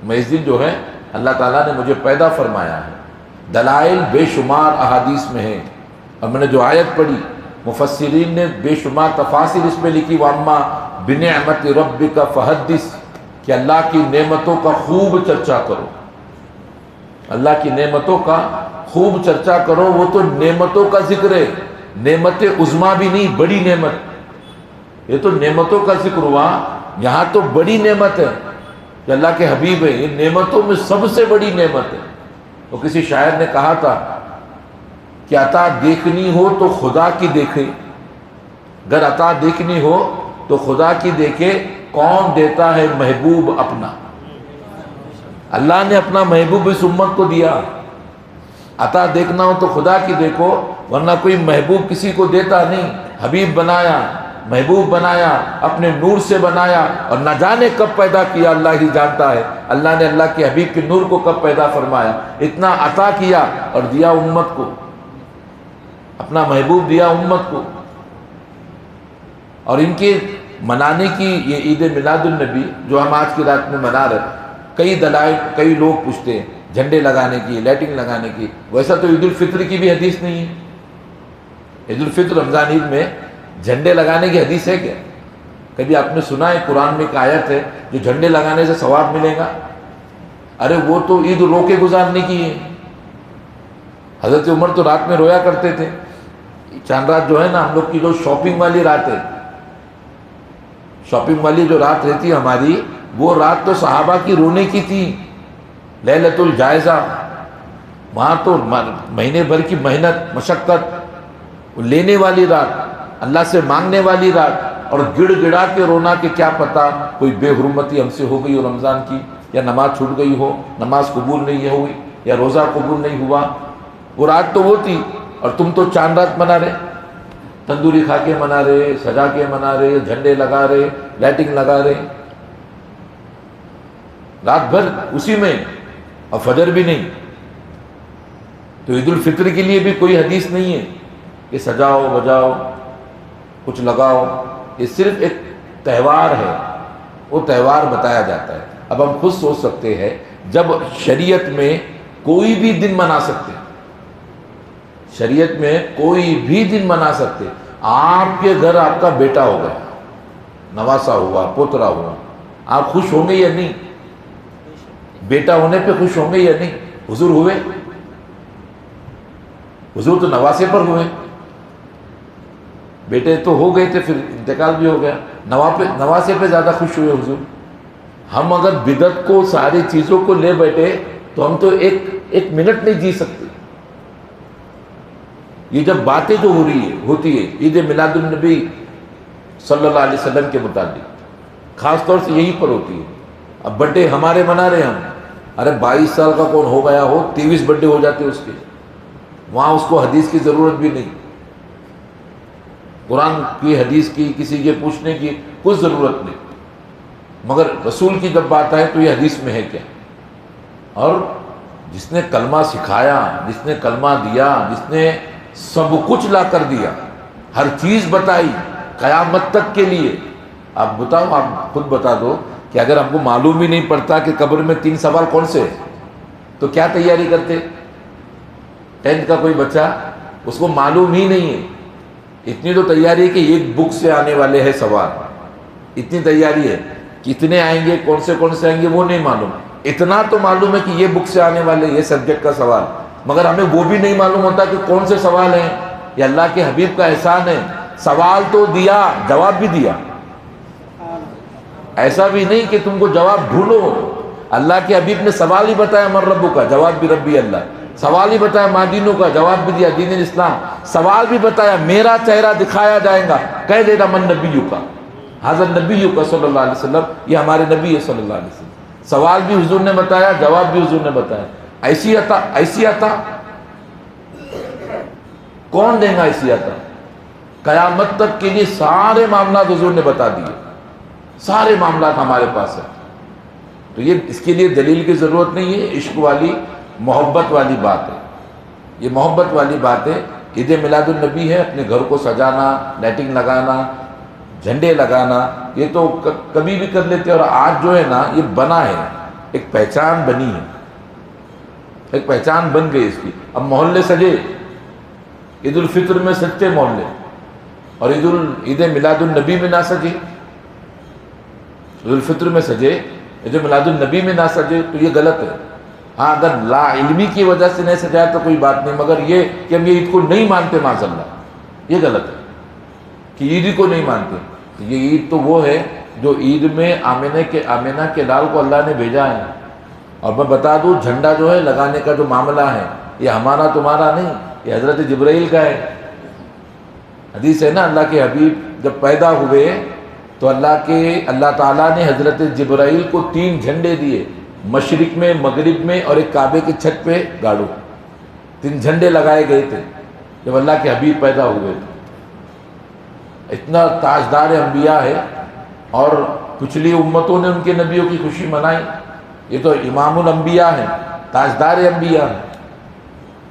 میں اس دن جو ہے اللہ تعالیٰ نے مجھے پیدا فرمایا ہے۔ دلائل بے شمار احادیث میں ہیں، اور میں نے جو آیت پڑھی مفسرین نے بے شمار تفاسیر اس میں لکھی، وَأَمَّا بِنِعْمَةِ رَبِّكَ فَحَدِّثْ، کہ اللہ کی نعمتوں کا خوب چرچا کرو، اللہ کی نعمتوں کا خوب چرچا کرو۔ وہ تو نعمتوں کا ذکر ہے، نعمت عظمیٰ بھی نہیں، بڑی نعمت، یہ تو نعمتوں کا ذکر ہوا، یہاں تو بڑی نعمت ہے کہ اللہ کے حبیب ہے، یہ نعمتوں میں سب سے بڑی نعمت ہے۔ تو کسی شاعر نے کہا تھا کہ عطا دیکھنی ہو تو خدا کی دیکھے، اگر عطا دیکھنی ہو تو خدا کی دیکھے، کون دیتا ہے محبوب اپنا؟ اللہ نے اپنا محبوب اس امت کو دیا۔ عطا دیکھنا ہو تو خدا کی دیکھو، ورنہ کوئی محبوب کسی کو دیتا نہیں۔ حبیب بنایا، محبوب بنایا، اپنے نور سے بنایا، اور نہ جانے کب پیدا کیا اللہ ہی جانتا ہے۔ اللہ نے اللہ کے حبیب کے نور کو کب پیدا فرمایا، اتنا عطا کیا اور دیا امت کو، اپنا محبوب دیا امت کو۔ اور ان کے منانے کی یہ عید میلاد النبی جو ہم آج کی رات میں منا رہے، کئی دلائل، کئی لوگ پوچھتے ہیں جھنڈے لگانے کی، لائٹنگ لگانے کی، ویسا تو عید الفطر کی بھی حدیث نہیں ہے۔ عید الفطر رمضان عید میں جھنڈے لگانے کی حدیث ہے کیا؟ کبھی آپ نے سنا ہے قرآن میں ایک آیت ہے جو جھنڈے لگانے سے ثواب ملے گا؟ ارے وہ تو عید رو کے گزارنے کی ہے۔ حضرت عمر تو رات میں رویا کرتے تھے۔ چاند رات جو ہے نا، ہم لوگ کی جو شاپنگ والی رات ہے، شاپنگ والی جو رات رہتی ہے ہماری، وہ رات تو صحابہ کی رونے کی تھی، لیلۃ الجائزہ۔ وہاں تو مہینے بھر کی محنت مشقت لینے والی رات، اللہ سے مانگنے والی رات، اور گڑ گڑا کے رونا کہ کیا پتہ کوئی بے حرمتی ہم سے ہو گئی ہو رمضان کی، یا نماز چھوٹ گئی ہو، نماز قبول نہیں ہوئی، یا روزہ قبول نہیں ہوا۔ وہ رات تو وہ تھی، اور تم تو چاند رات منا رہے، تندوری کھا کے منا رہے، سجا کے منا رہے، جھنڈے لگا رہے، لائٹنگ لگا رہے، رات بھر اسی میں، اور فجر بھی نہیں۔ تو عید الفطر کے لیے بھی کوئی حدیث نہیں ہے کہ سجاؤ بجاؤ کچھ لگاؤ، یہ صرف ایک تہوار ہے، وہ تہوار بتایا جاتا ہے۔ اب ہم خود سوچ سکتے ہیں، جب شریعت میں کوئی بھی دن منا سکتے، شریعت میں کوئی بھی دن منا سکتے، آپ کے گھر آپ کا بیٹا ہو گیا، نواسا ہوا، پوترا ہوا، آپ خوش ہوں گے یا نہیں؟ بیٹا ہونے پہ خوش ہوں گے یا نہیں؟ حضور ہوئے، حضور تو نواسے پر ہوئے، بیٹے تو ہو گئے تھے، پھر انتقال بھی ہو گیا، نواسے پہ زیادہ خوش ہوئے حضور۔ ہم اگر بدعت کو، ساری چیزوں کو لے بیٹھے تو ہم تو ایک منٹ نہیں جی سکتے۔ یہ جب باتیں جو ہوتی ہے عید میلاد النبی صلی اللہ علیہ وسلم کے متعلق، خاص طور سے یہی پر ہوتی ہے۔ اب برتھ ڈے ہمارے منا رہے ہم، ارے 22 سال کا کون ہو گیا ہو، 23 برتھ ڈے ہو جاتے اس کے، وہاں اس کو حدیث کی ضرورت بھی نہیں، قرآن کی حدیث کی کسی کے پوچھنے کی کوئی ضرورت نہیں، مگر رسول کی جب بات آئے تو یہ حدیث میں ہے کیا؟ اور جس نے کلمہ سکھایا، جس نے کلمہ دیا، جس نے سب کچھ لا کر دیا، ہر چیز بتائی قیامت تک کے لیے، آپ بتاؤ، آپ خود بتا دو کہ اگر ہم کو معلوم ہی نہیں پڑتا کہ قبر میں 3 سوال کون سے ہیں، تو کیا تیاری کرتے؟ 10th کا کوئی بچہ، اس کو معلوم ہی نہیں ہے، اتنی تو تیاری ہے کہ ایک بک سے آنے والے ہیں سوال، اتنی تیاری ہے، کتنے آئیں گے، کون سے آئیں گے وہ نہیں معلوم، اتنا تو معلوم ہے کہ یہ بک سے آنے والے، یہ سبجیکٹ کا سوال، مگر ہمیں وہ بھی نہیں معلوم ہوتا کہ کون سے سوال ہیں۔ یہ اللہ کے حبیب کا احسان ہے، سوال تو دیا، جواب بھی دیا، ایسا بھی نہیں کہ تم کو جواب ڈھونڈو، اللہ کے حبیب نے سوال ہی بتایا من ربک کا، جواب بھی ربی اللہ، سوال ہی بتایا ما دینک کا، جواب بھی دیا دین الاسلام، سوال بھی بتایا میرا چہرہ دکھایا جائے گا، کہہ دینا من نبیک کا، حضرت نبیک صلی اللہ علیہ وسلم، یہ ہمارے نبی ہے صلی اللہ علیہ وسلم۔ سوال بھی حضور نے بتایا، جواب بھی حضور نے بتایا۔ ایسی عطا کون دے گا؟ ایسی عطا قیامت تک کے لیے سارے معاملات حضور نے بتا دیے، سارے معاملات ہمارے پاس ہیں۔ تو یہ اس کے لیے دلیل کی ضرورت نہیں ہے، عشق والی محبت والی بات ہے، یہ محبت والی بات ہے۔ عید میلاد النبی ہے، اپنے گھر کو سجانا، لائٹنگ لگانا، جھنڈے لگانا، یہ تو کبھی بھی کر لیتے ہیں، اور آج جو ہے نا یہ بنا ہے، ایک پہچان بنی ہے، ایک پہچان بن گئی اس کی۔ اب محلے سجے، عید الفطر میں سجتے محلے، اور عید میلاد النبی میں نہ سجے، عید الفطر میں سجے، عید میلاد النبی میں نہ سجے، تو یہ غلط ہے۔ ہاں اگر لا علمی کی وجہ سے نہیں سجایا تو کوئی بات نہیں، مگر یہ کہ ہم یہ عید کو نہیں مانتے معاذ اللہ، یہ غلط ہے کہ عید کو نہیں مانتے۔ یہ عید تو وہ ہے جو عید میں آمنہ کے لال کو اللہ نے بھیجا ہے۔ اور میں بتا دوں، جھنڈا جو ہے لگانے کا جو معاملہ ہے، یہ ہمارا تمہارا نہیں، یہ حضرت جبرائیل کا ہے۔ حدیث ہے نا، اللہ کے حبیب جب پیدا ہوئے تو اللہ تعالیٰ نے حضرت جبرائیل کو 3 جھنڈے دیے، مشرق میں، مغرب میں، اور ایک کعبے کی چھت پہ گاڑو، 3 جھنڈے لگائے گئے تھے جب اللہ کے حبیب پیدا ہوئے تھے۔ اتنا تاجدار انبیاء ہے، اور پچھلی امتوں نے ان کے نبیوں کی خوشی منائی، یہ تو امام الانبیاء ہیں، تاجدار انبیاء ہیں۔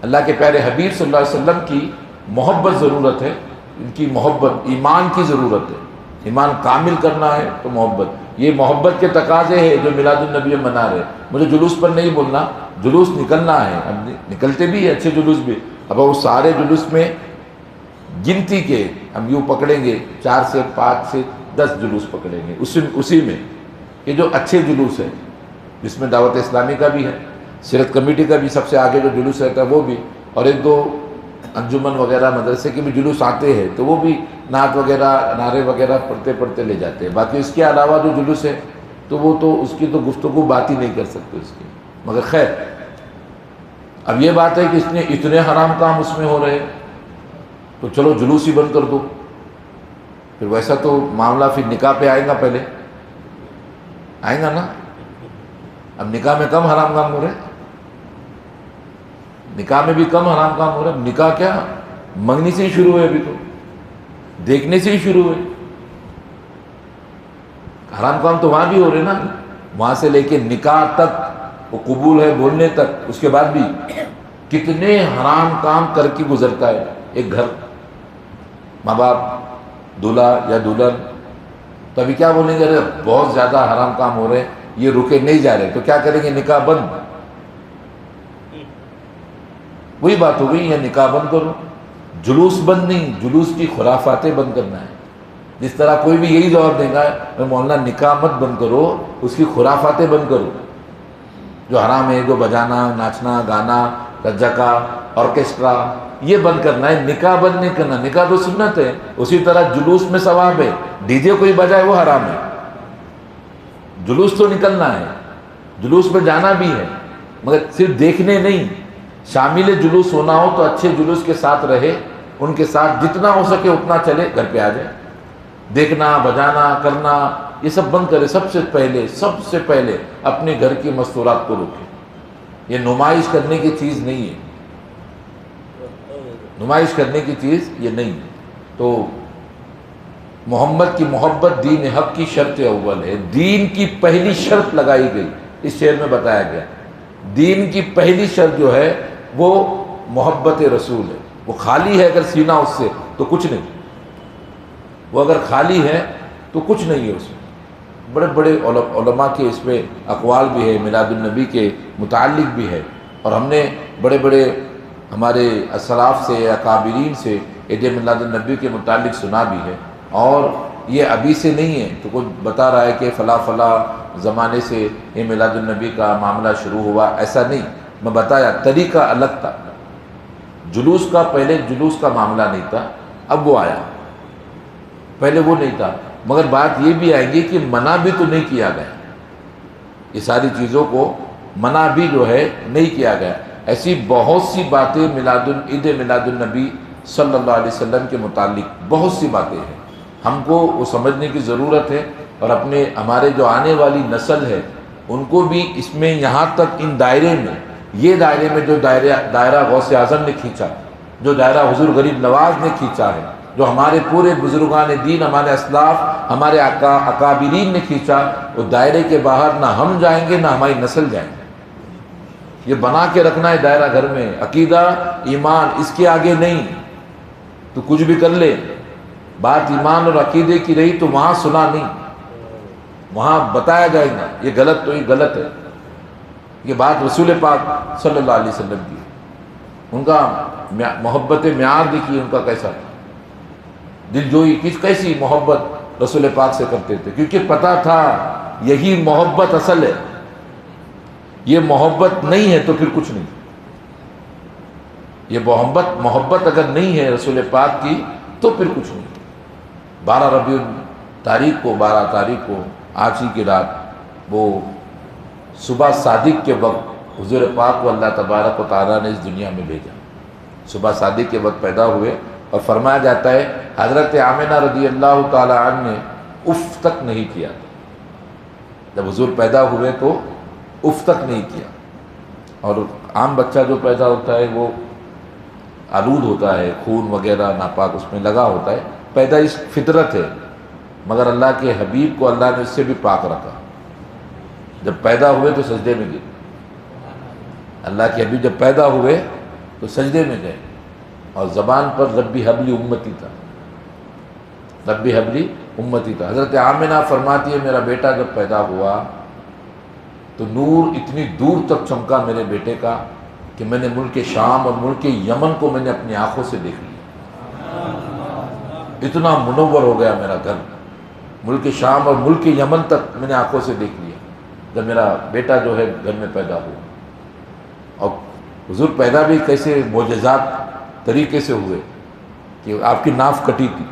اللہ کے پیارے حبیب صلی اللہ علیہ وسلم کی محبت ضرورت ہے، ان کی محبت ایمان کی ضرورت ہے، ایمان کامل کرنا ہے تو محبت، یہ محبت کے تقاضے ہیں جو میلاد النبی میں منا رہے۔ مجھے جلوس پر نہیں بولنا، جلوس نکلنا ہے، اب نکلتے بھی ہیں اچھے جلوس بھی، اب وہ سارے جلوس میں گنتی کے ہم یوں پکڑیں گے، 4 سے 5 سے 10 جلوس پکڑیں گے، اسی میں یہ جو اچھے جلوس ہیں، جس میں دعوت اسلامی کا بھی ہے، سیرت کمیٹی کا بھی سب سے آگے جو جلوس رہتا ہے وہ بھی، اور 1-2 انجمن وغیرہ مدرسے کے بھی جلوس آتے ہیں، تو وہ بھی نعت وغیرہ، نعرے وغیرہ پڑھتے لے جاتے ہیں۔ باقی اس کے علاوہ جو جلوس ہے تو وہ تو اس کی تو گفتگو بات ہی نہیں کر سکتے اس کی، مگر خیر۔ اب یہ بات ہے کہ اس نے اتنے حرام کام اس میں ہو رہے ہیں، تو چلو جلوس ہی بند کر دو، پھر ویسا تو معاملہ پھر نکاح پہ آئے گا، پہلے آئے گا نا۔ اب نکاح میں کم حرام کام ہو رہے ہیں، نکاح میں بھی کم حرام کام ہو رہا ہے۔ نکاح کیا منگنی سے ہی شروع ہوئے، ابھی تو دیکھنے سے ہی شروع ہوئے، حرام کام تو وہاں بھی ہو رہے نا، وہاں سے لے کے نکاح تک وہ قبول ہے بولنے تک، اس کے بعد بھی کتنے حرام کام کر کے گزرتا ہے ایک گھر، ماں باپ، دولہا یا دلہن۔ تو ابھی کیا بولیں گے، ارے بہت زیادہ حرام کام ہو رہے ہیں، یہ رکے نہیں جا رہے، تو کیا کریں گے، نکاح بند۔ وہی بات ہو گئی، یا نکاح بند کرو، جلوس بند نہیں، جلوس کی خرافاتیں بند کرنا ہے۔ جس طرح کوئی بھی یہی جواب دے گا، میں مولانا نکاح مت بند کرو، اس کی خرافاتیں بند کرو، جو حرام ہے، جو بجانا، ناچنا، گانا، رجکا، آرکیسٹرا، یہ بند کرنا ہے، نکاح بند نہیں کرنا۔ نکاح تو سنت ہے، اسی طرح جلوس میں ثواب ہے، ڈی جے کوئی بجائے وہ حرام ہے۔ جلوس تو نکلنا ہے، جلوس میں جانا بھی ہے، مگر صرف دیکھنے نہیں، شامل جلوس ہونا ہو تو اچھے جلوس کے ساتھ رہے، ان کے ساتھ جتنا ہو سکے اتنا چلے، گھر پہ آ جائے۔ دیکھنا، بجانا، کرنا، یہ سب بند کرے۔ سب سے پہلے اپنے گھر کی مستورات کو روکے، یہ نمائش کرنے کی چیز نہیں ہے، نمائش کرنے کی چیز یہ نہیں ہے۔ تو محمد کی محبت دین حق کی شرط اول ہے، دین کی پہلی شرط لگائی گئی، اس شعر میں بتایا گیا، دین کی پہلی شرط جو ہے وہ محبت رسول ہے۔ وہ خالی ہے اگر سینہ اس سے تو کچھ نہیں، وہ اگر خالی ہے تو کچھ نہیں ہے اس میں۔ بڑے بڑے علماء کے اس میں اقوال بھی ہے، میلاد النبی کے متعلق بھی ہے، اور ہم نے بڑے بڑے ہمارے اسلاف سے، اکابرین سے عید میلاد النبی کے متعلق سنا بھی ہے۔ اور یہ ابھی سے نہیں ہے تو کوئی بتا رہا ہے کہ فلاں زمانے سے یہ میلاد النبی کا معاملہ شروع ہوا، ایسا نہیں۔ میں بتایا طریقہ الگ تھا، جلوس کا، پہلے جلوس کا معاملہ نہیں تھا، اب وہ آیا، پہلے وہ نہیں تھا۔ مگر بات یہ بھی آئے گی کہ منع بھی تو نہیں کیا گیا، یہ ساری چیزوں کو منع بھی جو ہے نہیں کیا گیا۔ ایسی بہت سی باتیں عید میلاد النبی صلی اللہ علیہ وسلم کے متعلق بہت سی باتیں ہیں، ہم کو وہ سمجھنے کی ضرورت ہے، اور ہمارے جو آنے والی نسل ہے ان کو بھی اس میں یہاں تک ان دائرے میں، یہ دائرے میں جو دائرہ غوث اعظم نے کھینچا، جو دائرہ حضور غریب نواز نے کھینچا ہے، جو ہمارے پورے بزرگان دین، ہمارے اسلاف، ہمارے اکابرین نے کھینچا، وہ دائرے کے باہر نہ ہم جائیں گے نہ ہماری نسل جائیں گے۔ یہ بنا کے رکھنا ہے دائرہ گھر میں، عقیدہ ایمان اس کے آگے نہیں، تو کچھ بھی کر لے، بات ایمان اور عقیدے کی رہی تو وہاں سنا نہیں، وہاں بتایا جائے گا یہ غلط تو یہ غلط ہے۔ یہ بات رسول پاک صلی اللہ علیہ وسلم کی، ان کا محبت معیار دیکھیے ان کا کیسا تھا، دل جوئی کیسی محبت رسول پاک سے کرتے تھے، کیونکہ پتہ تھا یہی محبت اصل ہے، یہ محبت نہیں ہے تو پھر کچھ نہیں، یہ محبت اگر نہیں ہے رسول پاک کی تو پھر کچھ نہیں۔ 12 ربیع تاریخ کو آج ہی کی رات وہ صبح صادق کے وقت حضور پاک کو اللہ تبارک و تعالیٰ نے اس دنیا میں بھیجا، صبح صادق کے وقت پیدا ہوئے، اور فرمایا جاتا ہے حضرت آمنہ رضی اللہ تعالیٰ عنہ نے اف تک نہیں کیا تھا، جب حضور پیدا ہوئے تو اف تک نہیں کیا۔ اور عام بچہ جو پیدا ہوتا ہے وہ آلود ہوتا ہے، خون وغیرہ ناپاک اس میں لگا ہوتا ہے، پیدائش فطرت ہے، مگر اللہ کے حبیب کو اللہ نے اس سے بھی پاک رکھا، جب پیدا ہوئے تو سجدے میں گئے، اللہ کے حبیب جب پیدا ہوئے تو سجدے میں گئے، اور زبان پر ربی حبلی امتی تھا، ربی حبلی امتی تھا۔ حضرت آمنہ فرماتی ہے میرا بیٹا جب پیدا ہوا تو نور اتنی دور تک چمکا میرے بیٹے کا کہ میں نے ملک شام اور ملک یمن کو میں نے اپنی آنکھوں سے دیکھ لیا، اتنا منور ہو گیا میرا گھر، ملک شام اور ملک یمن تک میں نے آنکھوں سے دیکھ لیا جب میرا بیٹا جو ہے گھر میں پیدا ہوا۔ اور حضور پیدا بھی کیسے معجزات طریقے سے ہوئے کہ آپ کی ناف کٹی تھی،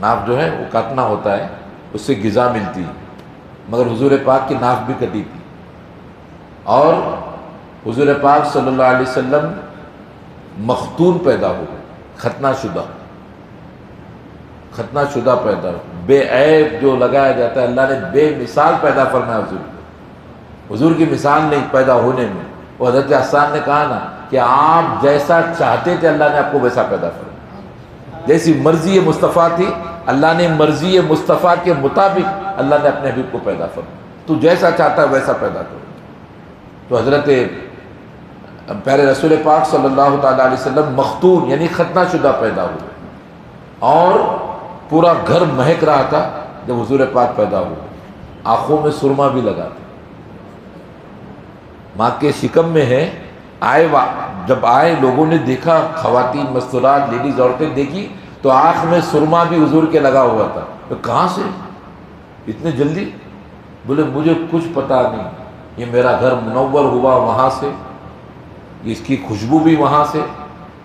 ناف جو ہے وہ کاٹنا ہوتا ہے، اس سے غذا ملتی ہے، مگر حضور پاک کی ناف بھی کٹی تھی، اور حضور پاک صلی اللہ علیہ وسلم مختون پیدا ہوئے، ختنہ شدہ پیدا ہوئے، بے عیب جو لگایا جاتا ہے، اللہ نے بے مثال پیدا فرمایا حضور کی مثال نہیں پیدا ہونے میں۔ وہ حضرت حسان نے کہا نا کہ آپ جیسا چاہتے تھے اللہ نے آپ کو ویسا پیدا فرمایا، جیسی مرضی مصطفیٰ تھی اللہ نے مرضی مصطفیٰ کے مطابق اللہ نے اپنے حبیب کو پیدا فرمایا، تو جیسا چاہتا ہے ویسا پیدا کرو۔ تو حضرت پیارے رسول پاک صلی اللہ تعالیٰ علیہ وسلم مختون یعنی ختنہ شدہ پیدا ہوئے، اور پورا گھر مہک رہا تھا جب حضور پاک پیدا ہوئے، آنکھوں میں سرما بھی لگا تھا، ماں کے شکم میں ہے، جب آئے لوگوں نے دیکھا، خواتین مستورات لیڈیز عورتیں دیکھی تو آنکھ میں سرما بھی حضور کے لگا ہوا تھا۔ تو کہاں سے اتنے جلدی؟ بولے مجھے کچھ پتا نہیں، یہ میرا گھر منور ہوا وہاں سے، اس کی خوشبو بھی وہاں سے،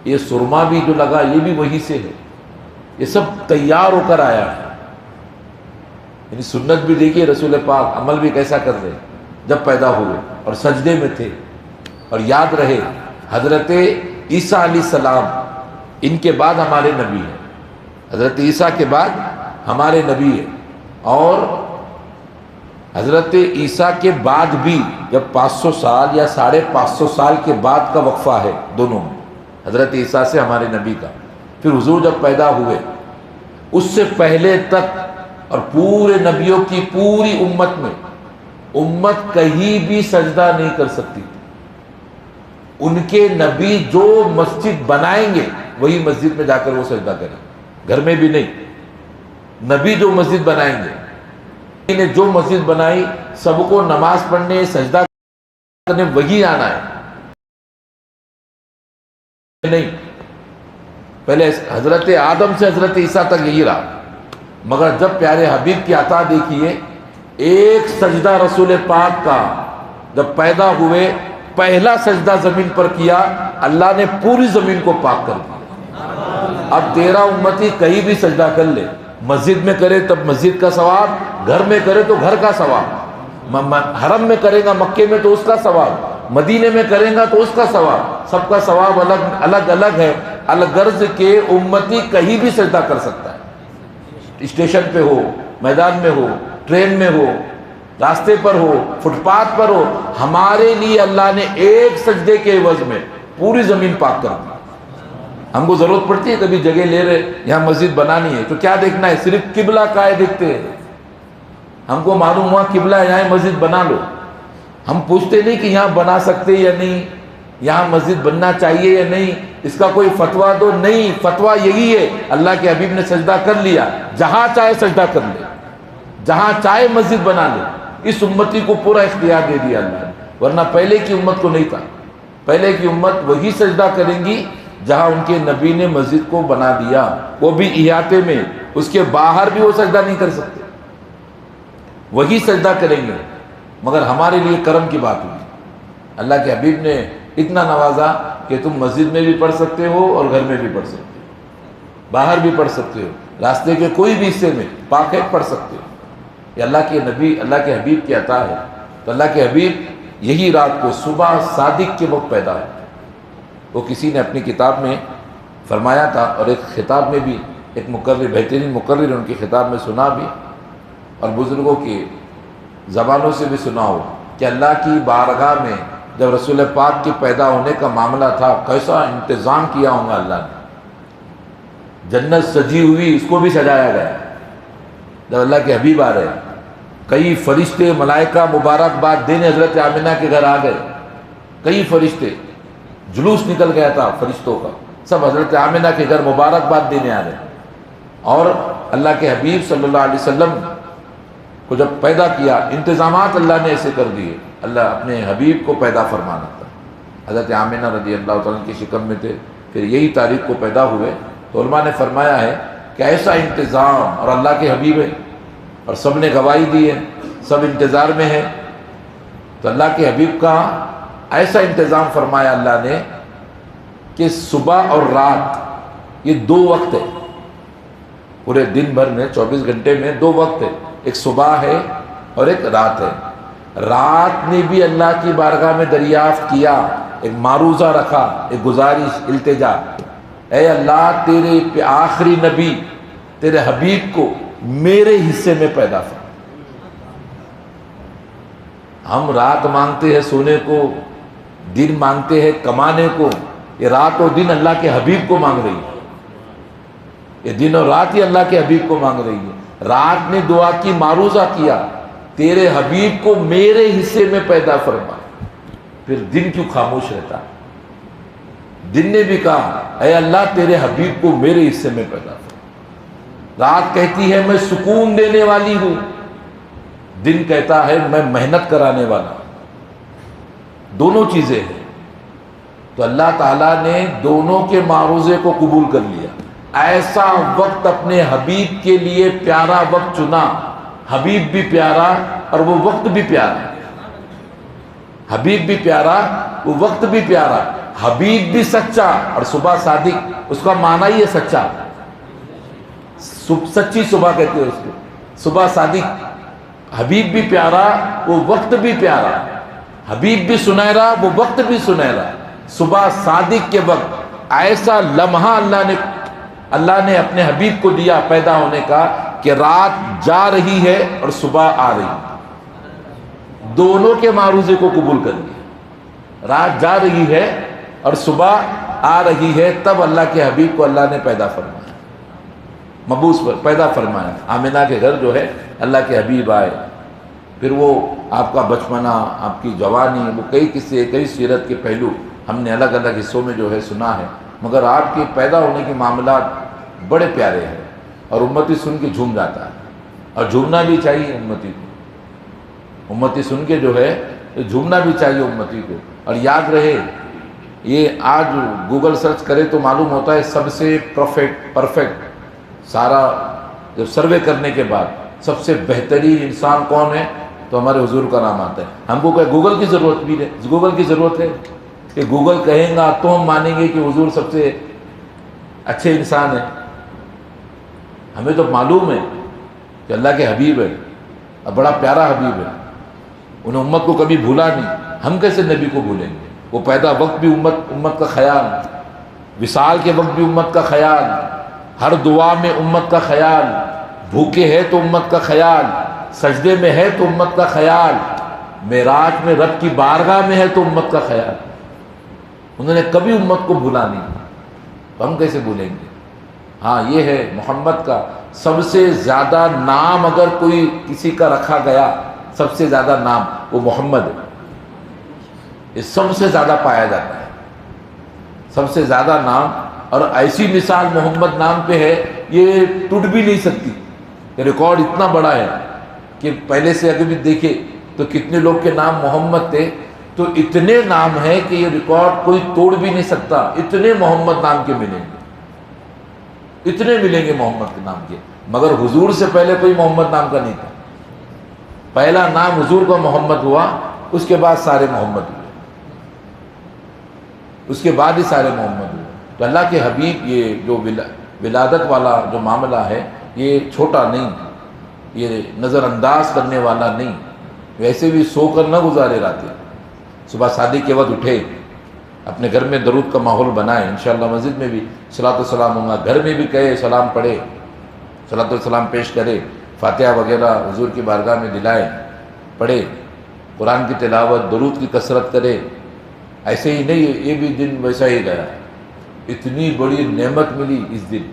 یہ سرما بھی جو لگا یہ بھی وہیں سے ہے، یہ سب تیار ہو کر آیا ہے۔ یعنی سنت بھی دیکھیے رسول پاک عمل بھی کیسا کر رہے جب پیدا ہوئے اور سجدے میں تھے۔ اور یاد رہے حضرت عیسیٰ علیہ السلام ان کے بعد ہمارے نبی ہیں، حضرت عیسیٰ کے بعد ہمارے نبی ہیں، اور حضرت عیسیٰ کے بعد بھی جب 500 سال یا 550 سال کے بعد کا وقفہ ہے دونوں میں، حضرت عیسیٰ سے ہمارے نبی کا، پھر حضور جب پیدا ہوئے اس سے پہلے تک، اور پورے نبیوں کی پوری امت میں امت کہیں بھی سجدہ نہیں کر سکتی، ان کے نبی جو مسجد بنائیں گے وہی مسجد میں جا کر وہ سجدہ کریں، گھر میں بھی نہیں، نبی جو مسجد بنائیں گے، نے جو مسجد بنائی سب کو نماز پڑھنے سجدہ کرنے وہی آنا ہے، نہیں پہلے حضرت آدم سے حضرت عیسیٰ تک یہی رہا، مگر جب پیارے حبیب کی عطا دیکھیے، ایک سجدہ رسول پاک کا جب پیدا ہوئے پہلا سجدہ زمین پر کیا، اللہ نے پوری زمین کو پاک کر دیا۔ اب تیرا امتی کہیں بھی سجدہ کر لے، مسجد میں کرے تب مسجد کا ثواب، گھر میں کرے تو گھر کا ثواب، حرم میں کرے گا مکے میں تو اس کا ثواب، مدینے میں کرے گا تو اس کا ثواب، سب کا ثواب الگ الگ ہے۔ الغرض کہ امتی کہیں بھی سجدہ کر سکتا ہے، اسٹیشن پہ ہو، میدان میں ہو، ٹرین میں ہو، راستے پر ہو، فٹ پاتھ پر ہو، ہمارے لیے اللہ نے ایک سجدے کے عوض میں پوری زمین پاک کر دی۔ ہم کو ضرورت پڑتی ہے کبھی جگہ لے رہے یہاں مسجد بنانی ہے تو کیا دیکھنا ہے؟ صرف قبلہ کائے دیکھتے ہیں، ہم کو معلوم ہوا قبلہ یہاں مسجد بنا لو، ہم پوچھتے نہیں کہ یہاں بنا سکتے یا نہیں، یہاں مسجد بننا چاہیے یا نہیں، اس کا کوئی فتویٰ دو نہیں۔ فتویٰ یہی ہے، اللہ کے حبیب نے سجدہ کر لیا، جہاں چاہے سجدہ کر لے، جہاں چاہے مسجد بنا لے، اس امتی کو پورا اختیار دے دیا اللہ نے، ورنہ پہلے کی امت کو نہیں تھا۔ پہلے کی امت وہی سجدہ کریں گی جہاں ان کے نبی نے مسجد کو بنا دیا، وہ بھی احاطے میں، اس کے باہر بھی وہ سجدہ نہیں کر سکتے، وہی سجدہ کریں گے۔ مگر ہمارے لیے کرم کی بات ہوئی، اللہ کے حبیب نے اتنا نوازا کہ تم مسجد میں بھی پڑھ سکتے ہو اور گھر میں بھی پڑھ سکتے ہو، باہر بھی پڑھ سکتے ہو، راستے کے کوئی بھی حصے میں پاک ہے پڑھ سکتے ہو۔ یہ اللہ کے نبی، اللہ کے حبیب کی عطا ہے۔ تو اللہ کے حبیب یہی رات کو صبح صادق کے وقت پیدا ہے۔ وہ کسی نے اپنی کتاب میں فرمایا تھا، اور ایک خطاب میں بھی ایک مقرر، بہترین مقرر ان کی خطاب میں سنا بھی، اور بزرگوں کی زبانوں سے بھی سنا ہو کہ اللہ کی بارگاہ میں جب رسول پاک کے پیدا ہونے کا معاملہ تھا، کیسا انتظام کیا ہوگا اللہ نے۔ جنت سجی ہوئی، اس کو بھی سجایا گیا۔ جب اللہ کے حبیب آ رہے، کئی فرشتے ملائکہ مبارکباد دینے حضرت آمنہ کے گھر آ گئے، کئی فرشتے، جلوس نکل گیا تھا فرشتوں کا، سب حضرت آمنہ کے گھر مبارکباد دینے آ رہے۔ اور اللہ کے حبیب صلی اللہ علیہ وسلم کو جب پیدا کیا، انتظامات اللہ نے ایسے کر دیے، اللہ اپنے حبیب کو پیدا فرمانا تھا۔ حضرت آمنہ رضی اللہ تعالیٰ کی شکم میں تھے، پھر یہی تاریخ کو پیدا ہوئے۔ تو علماء نے فرمایا ہے کہ ایسا انتظام، اور اللہ کے حبیب ہے اور سب نے گواہی دی ہے، سب انتظار میں ہے، تو اللہ کے حبیب کا ایسا انتظام فرمایا اللہ نے کہ صبح اور رات یہ دو وقت ہے، پورے دن بھر میں 24 گھنٹے میں دو وقت ہے، ایک صبح ہے اور ایک رات ہے۔ رات نے بھی اللہ کی بارگاہ میں دریافت کیا، ایک معروضہ رکھا، ایک گزارش، التجا، اے اللہ تیرے آخری نبی تیرے حبیب کو میرے حصے میں پیدا فرما۔ ہم رات مانگتے ہیں سونے کو، دن مانگتے ہیں کمانے کو، یہ رات و دن اللہ کے حبیب کو مانگ رہی ہے، یہ دن اور رات ہی اللہ کے حبیب کو مانگ رہی ہے۔ رات نے دعا کی، معروضہ کیا، تیرے حبیب کو میرے حصے میں پیدا فرما۔ پھر دن کیوں خاموش رہتا؟ دن نے بھی کہا اے اللہ تیرے حبیب کو میرے حصے میں پیدا فرما۔ رات کہتی ہے میں سکون دینے والی ہوں، دن کہتا ہے میں محنت کرانے والا ہوں۔ دونوں چیزیں ہیں، تو اللہ تعالیٰ نے دونوں کے معروضے کو قبول کر لیا۔ ایسا وقت اپنے حبیب کے لیے پیارا وقت چنا، حبیب بھی پیارا اور وہ وقت بھی پیارا، حبیب بھی پیارا وہ وقت بھی پیارا، حبیب بھی سچا اور صبح صادق، اس کا معنی ہی ہے سچا، سچی صبح کہتے ہیں اس کو، صبح صادق۔ حبیب بھی پیارا وہ وقت بھی پیارا، حبیب بھی سنہرا وہ وقت بھی سنہرا۔ صبح صادق کے وقت ایسا لمحہ اللہ نے اپنے حبیب کو دیا پیدا ہونے کا کہ رات جا رہی ہے اور صبح آ رہی ہے، دونوں کے معروضے کو قبول کر لیا۔ رات جا رہی ہے اور صبح آ رہی ہے، تب اللہ کے حبیب کو اللہ نے پیدا فرمایا، مبعوث پر پیدا فرمایا۔ آمنہ کے گھر جو ہے اللہ کے حبیب آئے، پھر وہ آپ کا بچپنا، آپ کی جوانی، وہ کئی قصے، کئی سیرت کے پہلو ہم نے الگ الگ حصوں میں جو ہے سنا ہے، مگر آپ کے پیدا ہونے کے معاملات بڑے پیارے ہیں، اور امتی سن کے جھوم جاتا ہے، اور جھومنا بھی چاہیے امتی کو، امتی سن کے جو ہے جھومنا بھی چاہیے امتی کو۔ اور یاد رہے، یہ آج گوگل سرچ کرے تو معلوم ہوتا ہے سب سے پرفیکٹ سارا جب سروے کرنے کے بعد سب سے بہترین انسان کون ہے تو ہمارے حضور کا نام آتا ہے۔ ہم کو کہ گوگل کی ضرورت بھی ہے، گوگل کی ضرورت ہے کہ گوگل کہیں گا تو ہم مانیں گے کہ حضور سب سے اچھے انسان ہیں؟ ہمیں تو معلوم ہے کہ اللہ کے حبیب ہے اور بڑا پیارا حبیب ہے، انہیں امت کو کبھی بھولا نہیں، ہم کیسے نبی کو بھولیں گے؟ وہ پیدا وقت بھی امت کا خیال، وصال کے وقت بھی امت کا خیال، ہر دعا میں امت کا خیال، بھوکے ہے تو امت کا خیال، سجدے میں ہے تو امت کا خیال، معراج میں رب کی بارگاہ میں ہے تو امت کا خیال۔ انہوں نے کبھی امت کو بھولا نہیں، تو ہم کیسے بھولیں گے؟ ہاں یہ ہے محمد کا سب سے زیادہ نام، اگر کوئی کسی کا رکھا گیا سب سے زیادہ نام، وہ محمد ہے، یہ سب سے زیادہ پایا جاتا ہے، سب سے زیادہ نام۔ اور ایسی مثال محمد نام پہ ہے یہ ٹوٹ بھی نہیں سکتی، یہ ریکارڈ اتنا بڑا ہے کہ پہلے سے اگر بھی دیکھے تو کتنے لوگ کے نام محمد تھے، تو اتنے نام ہیں کہ یہ ریکارڈ کوئی توڑ بھی نہیں سکتا، اتنے محمد نام کے ملیں گے، اتنے ملیں گے محمد کے نام کے، مگر حضور سے پہلے کوئی محمد نام کا نہیں تھا، پہلا نام حضور کا محمد ہوا، اس کے بعد سارے محمد ہوئے، اس کے بعد ہی سارے محمد ہوئے۔ تو اللہ کے حبیب یہ جو ولادت والا جو معاملہ ہے یہ چھوٹا نہیں، یہ نظر انداز کرنے والا نہیں، ویسے بھی سو کر نہ گزارے راتیں، صبح شادی کے وقت اٹھے، اپنے گھر میں درود کا ماحول بنائے، انشاءاللہ مسجد میں بھی صلاۃ والسلام ہوں گا، گھر میں بھی کہے سلام پڑھے، صلاۃ والسلام پیش کرے، فاتحہ وغیرہ حضور کی بارگاہ میں دلائے، پڑھے، قرآن کی تلاوت، درود کی کثرت کرے۔ ایسے ہی نہیں یہ بھی دن ویسا ہی گیا، اتنی بڑی نعمت ملی اس دن،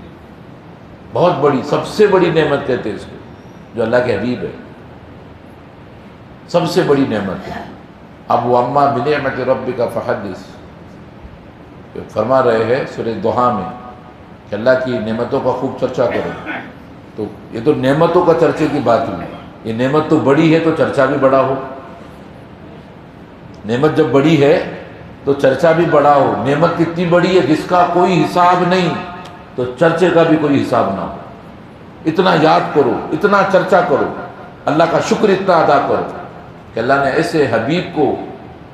بہت بڑی، سب سے بڑی نعمت کہتے ہیں اس کو، جو اللہ کے حبیب ہے، سب سے بڑی نعمت ہے۔ اب وَأَمَّا بِنِعْمَةِ رَبِّكَ فَحَدِّثْ فرما رہے ہیں سورہ دوحہ میں کہ اللہ کی نعمتوں کا خوب چرچا کرو، تو یہ تو نعمتوں کا چرچے کی بات ہوئی، یہ نعمت تو بڑی ہے تو چرچا بھی بڑا ہو، نعمت جب بڑی ہے تو چرچا بھی بڑا ہو، نعمت کتنی بڑی ہے جس کا کوئی حساب نہیں، تو چرچے کا بھی کوئی حساب نہ ہو، اتنا یاد کرو، اتنا چرچا کرو، اللہ کا شکر اتنا ادا کرو کہ اللہ نے ایسے حبیب کو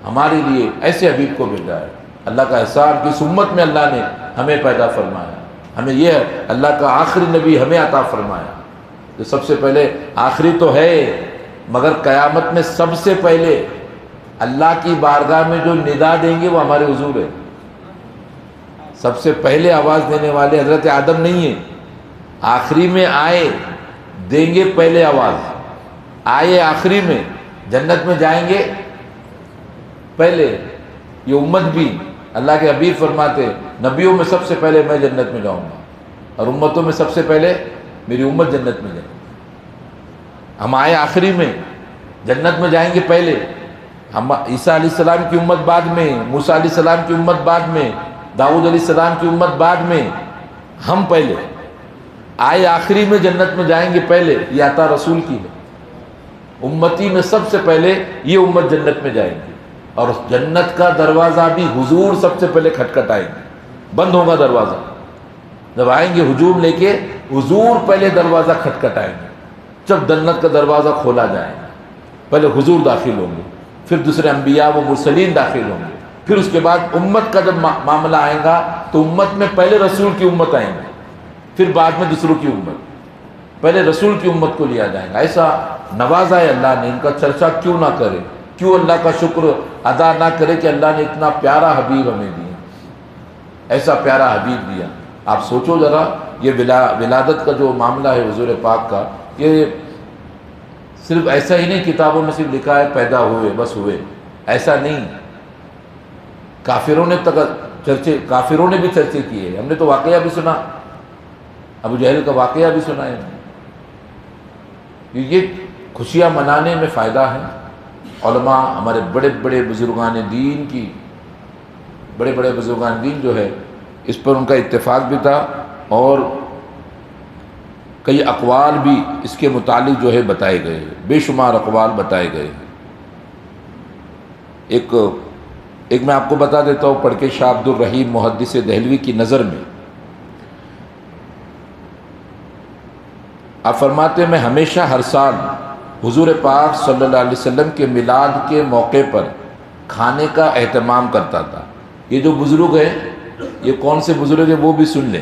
ہمارے لیے، ایسے حبیب کو بھیجا ہے۔ اللہ کا احسان کس امت میں اللہ نے ہمیں پیدا فرمایا، ہمیں یہ اللہ کا آخری نبی ہمیں عطا فرمایا، جو سب سے پہلے، آخری تو ہے مگر قیامت میں سب سے پہلے اللہ کی بارگاہ میں جو ندا دیں گے وہ ہمارے حضور ہے، سب سے پہلے آواز دینے والے حضرت آدم نہیں ہیں، آخری میں آئے، دیں گے پہلے آواز، آئے آخری میں، جنت میں جائیں گے پہلے، یہ امت بھی، اللہ کے حبیب فرماتے نبیوں میں سب سے پہلے میں جنت میں جاؤں گا، اور امتوں میں سب سے پہلے میری امت جنت میں جائے گی۔ ہم آئے آخری میں، جنت میں جائیں گے پہلے، ہم عیسیٰ علیہ السلام کی امت بعد میں، موسیٰ علیہ السلام کی امت بعد میں، داؤد علیہ السلام کی امت بعد میں، ہم پہلے آئے آخری میں، جنت میں جائیں گے پہلے، یہ عطا رسول کی ہے، امتی میں سب سے پہلے یہ امت جنت میں جائے گی، اور جنت کا دروازہ بھی حضور سب سے پہلے کھٹکھٹائیں گے، بند ہوگا دروازہ، جب آئیں گے ہجوم لے کے، حضور پہلے دروازہ کھٹکھٹائیں گے، جب جنت کا دروازہ کھولا جائے گا پہلے حضور داخل ہوں گے، پھر دوسرے انبیاء و مرسلین داخل ہوں گے، پھر اس کے بعد امت کا جب معاملہ آئے گا تو امت میں پہلے رسول کی امت آئیں گے، پھر بعد میں دوسروں کی امت، پہلے رسول کی امت کو لیا جائے گا۔ ایسا نوازا ہے اللہ نے، ان کا چرچا کیوں نہ کرے، کیوں اللہ کا شکر ادا نہ کرے کہ اللہ نے اتنا پیارا حبیب ہمیں دیا، ایسا پیارا حبیب دیا۔ آپ سوچو ذرا، یہ ولادت کا جو معاملہ ہے حضور پاک کا، یہ صرف ایسا ہی نہیں کتابوں میں صرف لکھا ہے پیدا ہوئے بس ہوئے، ایسا نہیں، کافروں نے بھی چرچے کیے، ہم نے تو واقعہ بھی سنا، ابو جہل کا واقعہ بھی سنا ہے، یہ خوشیاں منانے میں فائدہ ہے۔ علماء، ہمارے بڑے بڑے بزرگان دین کی، بڑے بڑے بزرگان دین جو ہے اس پر ان کا اتفاق بھی تھا، اور کئی اقوال بھی اس کے متعلق جو ہے بتائے گئے ہیں، بے شمار اقوال بتائے گئے ہیں۔ ایک میں آپ کو بتا دیتا ہوں پڑھ کے، شاہ عبد الرحیم محدث دہلوی کی نظر میں آپ فرماتے ہیں، میں ہمیشہ ہر سال حضور پاک صلی اللہ علیہ وسلم کے میلاد کے موقع پر کھانے کا اہتمام کرتا تھا۔ یہ جو بزرگ ہیں، یہ کون سے بزرگ ہیں وہ بھی سن لیں،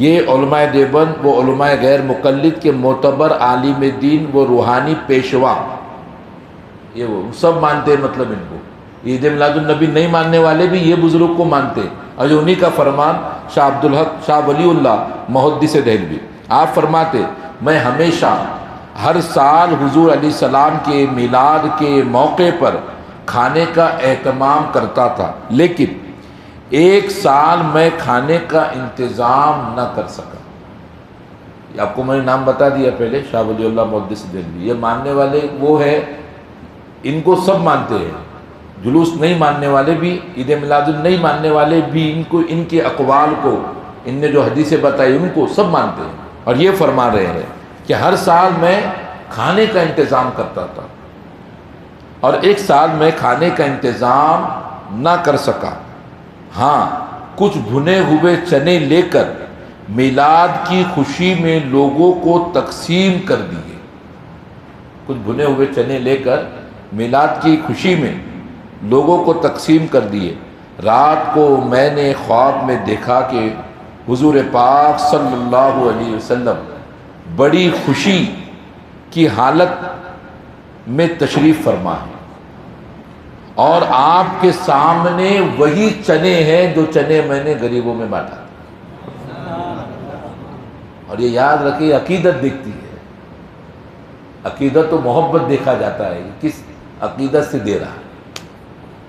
یہ علماء دیوبند، وہ علماء غیر مقلد کے معتبر عالم دین، وہ روحانی پیشوا، یہ وہ سب مانتے ہیں، مطلب ان کو عید میلاد النبی نہیں ماننے والے بھی یہ بزرگ کو مانتے، اور جو انہی کا فرمان شاہ عبدالحق شاہ ولی اللہ محدث دہلوی، آپ فرماتے میں ہمیشہ ہر سال حضور علیہ السلام کے میلاد کے موقع پر کھانے کا اہتمام کرتا تھا، لیکن ایک سال میں کھانے کا انتظام نہ کر سکا۔ آپ کو میں نے نام بتا دیا پہلے، شاہ ولی اللہ محدث دہلوی، یہ ماننے والے وہ ہے، ان کو سب مانتے ہیں، جلوس نہیں ماننے والے بھی، عید میلاد نہیں ماننے والے بھی، ان کو ان کے اقوال کو، ان نے جو حدیثیں بتائی ان کو سب مانتے ہیں، اور یہ فرما رہے ہیں کہ ہر سال میں کھانے کا انتظام کرتا تھا، اور ایک سال میں کھانے کا انتظام نہ کر سکا، ہاں کچھ بھنے ہوئے چنے لے کر میلاد کی خوشی میں لوگوں کو تقسیم کر دیے، کچھ بھنے ہوئے چنے لے کر میلاد کی خوشی میں لوگوں کو تقسیم کر دیے۔ رات کو میں نے خواب میں دیکھا کہ حضور پاک صلی اللہ علیہ وسلم بڑی خوشی کی حالت میں تشریف فرما ہے، اور آپ کے سامنے وہی چنے ہیں جو چنے میں نے غریبوں میں بانٹا۔ اور یہ یاد رکھیں، عقیدت دیکھتی ہے، عقیدت تو محبت دیکھا جاتا ہے، کس عقیدت سے دے رہا ہے،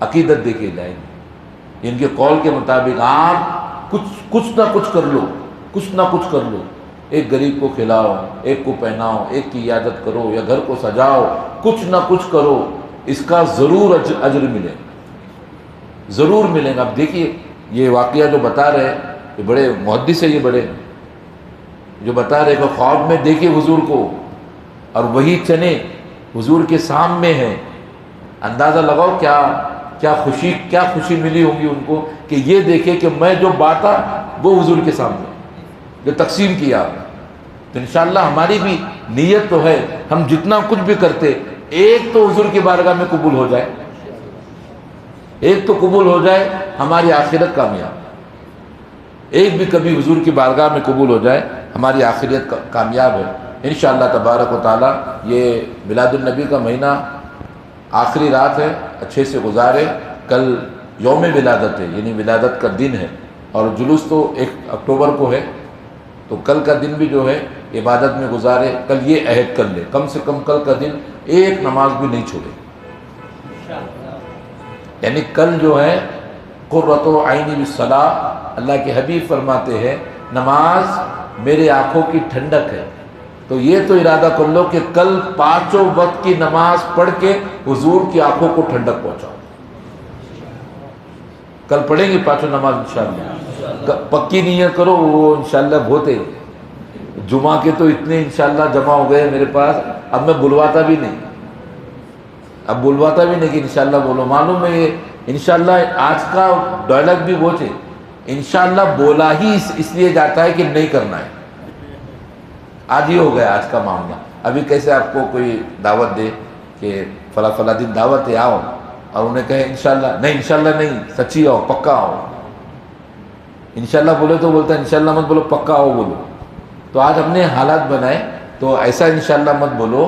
عقیدت دیکھے جائیں گے۔ ان کے قول کے مطابق آپ کچھ نہ کچھ کر لو، کچھ نہ کچھ کر لو، ایک غریب کو کھلاؤ، ایک کو پہناؤ، ایک کی عیادت کرو، یا گھر کو سجاؤ، کچھ نہ کچھ کرو، اس کا ضرور اجر ملے گا، ضرور ملے گا۔ اب دیکھیے یہ واقعہ جو بتا رہے ہیں، یہ بڑے محدث ہے، یہ بڑے جو بتا رہے کہ خواب میں دیکھے حضور کو، اور وہی چنے حضور کے سامنے ہیں، اندازہ لگاؤ کیا خوشی ملی ہوگی ان کو کہ یہ دیکھے کہ میں جو بانٹا وہ حضور کے سامنے، جو تقسیم کیا۔ تو انشاءاللہ ہماری بھی نیت تو ہے، ہم جتنا کچھ بھی کرتے، ایک تو حضور کی بارگاہ میں قبول ہو جائے، ایک تو قبول ہو جائے، ہماری آخرت کامیاب، ایک بھی کبھی حضور کی بارگاہ میں قبول ہو جائے، ہماری آخرت کامیاب ہے انشاءاللہ تبارک و تعالی۔ یہ میلاد النبی کا مہینہ آخری رات ہے، اچھے سے گزارے، کل یوم ولادت ہے، یعنی ولادت کا دن ہے، اور جلوس تو 1 اکتوبر کو ہے، تو کل کا دن بھی جو ہے عبادت میں گزارے۔ کل یہ عہد کر لے، کم سے کم کل کا دن ایک نماز بھی نہیں چھوڑے، یعنی کل جو ہے قرۃ عینی بالصلاۃ، اللہ کے حبیب فرماتے ہیں نماز میرے آنکھوں کی ٹھنڈک ہے، تو یہ تو ارادہ کر لو کہ کل 5 وقت کی نماز پڑھ کے حضور کی آنکھوں کو ٹھنڈک پہنچاؤ۔ کل پڑھیں گے 5 نماز انشاءاللہ، پکی نیت کرو، وہ انشاءاللہ بہتے جمعہ کے تو اتنے انشاءاللہ جمع ہو گئے میرے پاس، اب میں بلواتا بھی نہیں کہ انشاءاللہ بولو، معلوم ہے یہ انشاءاللہ آج کا ڈائلاگ بھی بوچے، انشاءاللہ بولا ہی اس لیے جاتا ہے کہ نہیں کرنا ہے، آج ہی ہو گیا آج کا معاملہ۔ ابھی کیسے آپ کو کوئی دعوت دے کہ فلاں دن دعوت ہے آؤ، اور انہیں کہے انشاءاللہ نہیں سچی آؤ، پکا آؤ، انشاءاللہ بولے تو بولتا ہے انشاءاللہ مت بولو، پکا آؤ بولو۔ تو آج ہم نے حالات بنائے، تو ایسا انشاءاللہ مت بولو،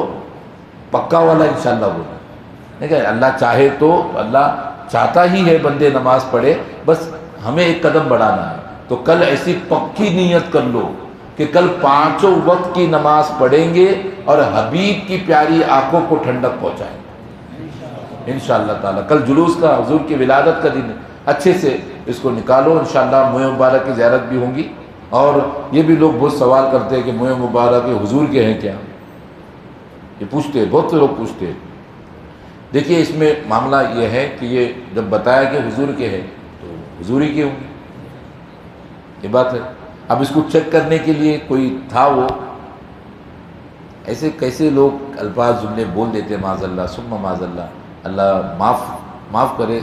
پکا والا انشاءاللہ بولو، ٹھیک ہے؟ اللہ چاہے تو اللہ چاہتا ہی ہے بندے نماز پڑھے، بس ہمیں ایک قدم بڑھانا ہے۔ تو کل ایسی پکی نیت کر لو کہ کل 5 وقت کی نماز پڑھیں گے اور حبیب کی پیاری آنکھوں کو ٹھنڈک پہنچائیں گے انشاءاللہ تعالی۔ کل جلوس کا حضور کی ولادت کا دن ہے، اچھے سے اس کو نکالو، انشاءاللہ موئے مبارک کی زیارت بھی ہوں گی۔ اور یہ بھی لوگ بہت سوال کرتے ہیں کہ موئے مبارک حضور کے ہیں کیا، یہ پوچھتے ہیں، بہت سے لوگ پوچھتے ہیں۔ دیکھیے اس میں معاملہ یہ ہے کہ یہ جب بتایا کہ حضور کے ہیں تو حضور ہی کے ہوں گے، یہ بات ہے۔ اب اس کو چیک کرنے کے لیے کوئی تھا، وہ ایسے کیسے لوگ الفاظ جملے بول دیتے، معاذ اللہ ثم معاذ اللہ، اللہ معاف کرے،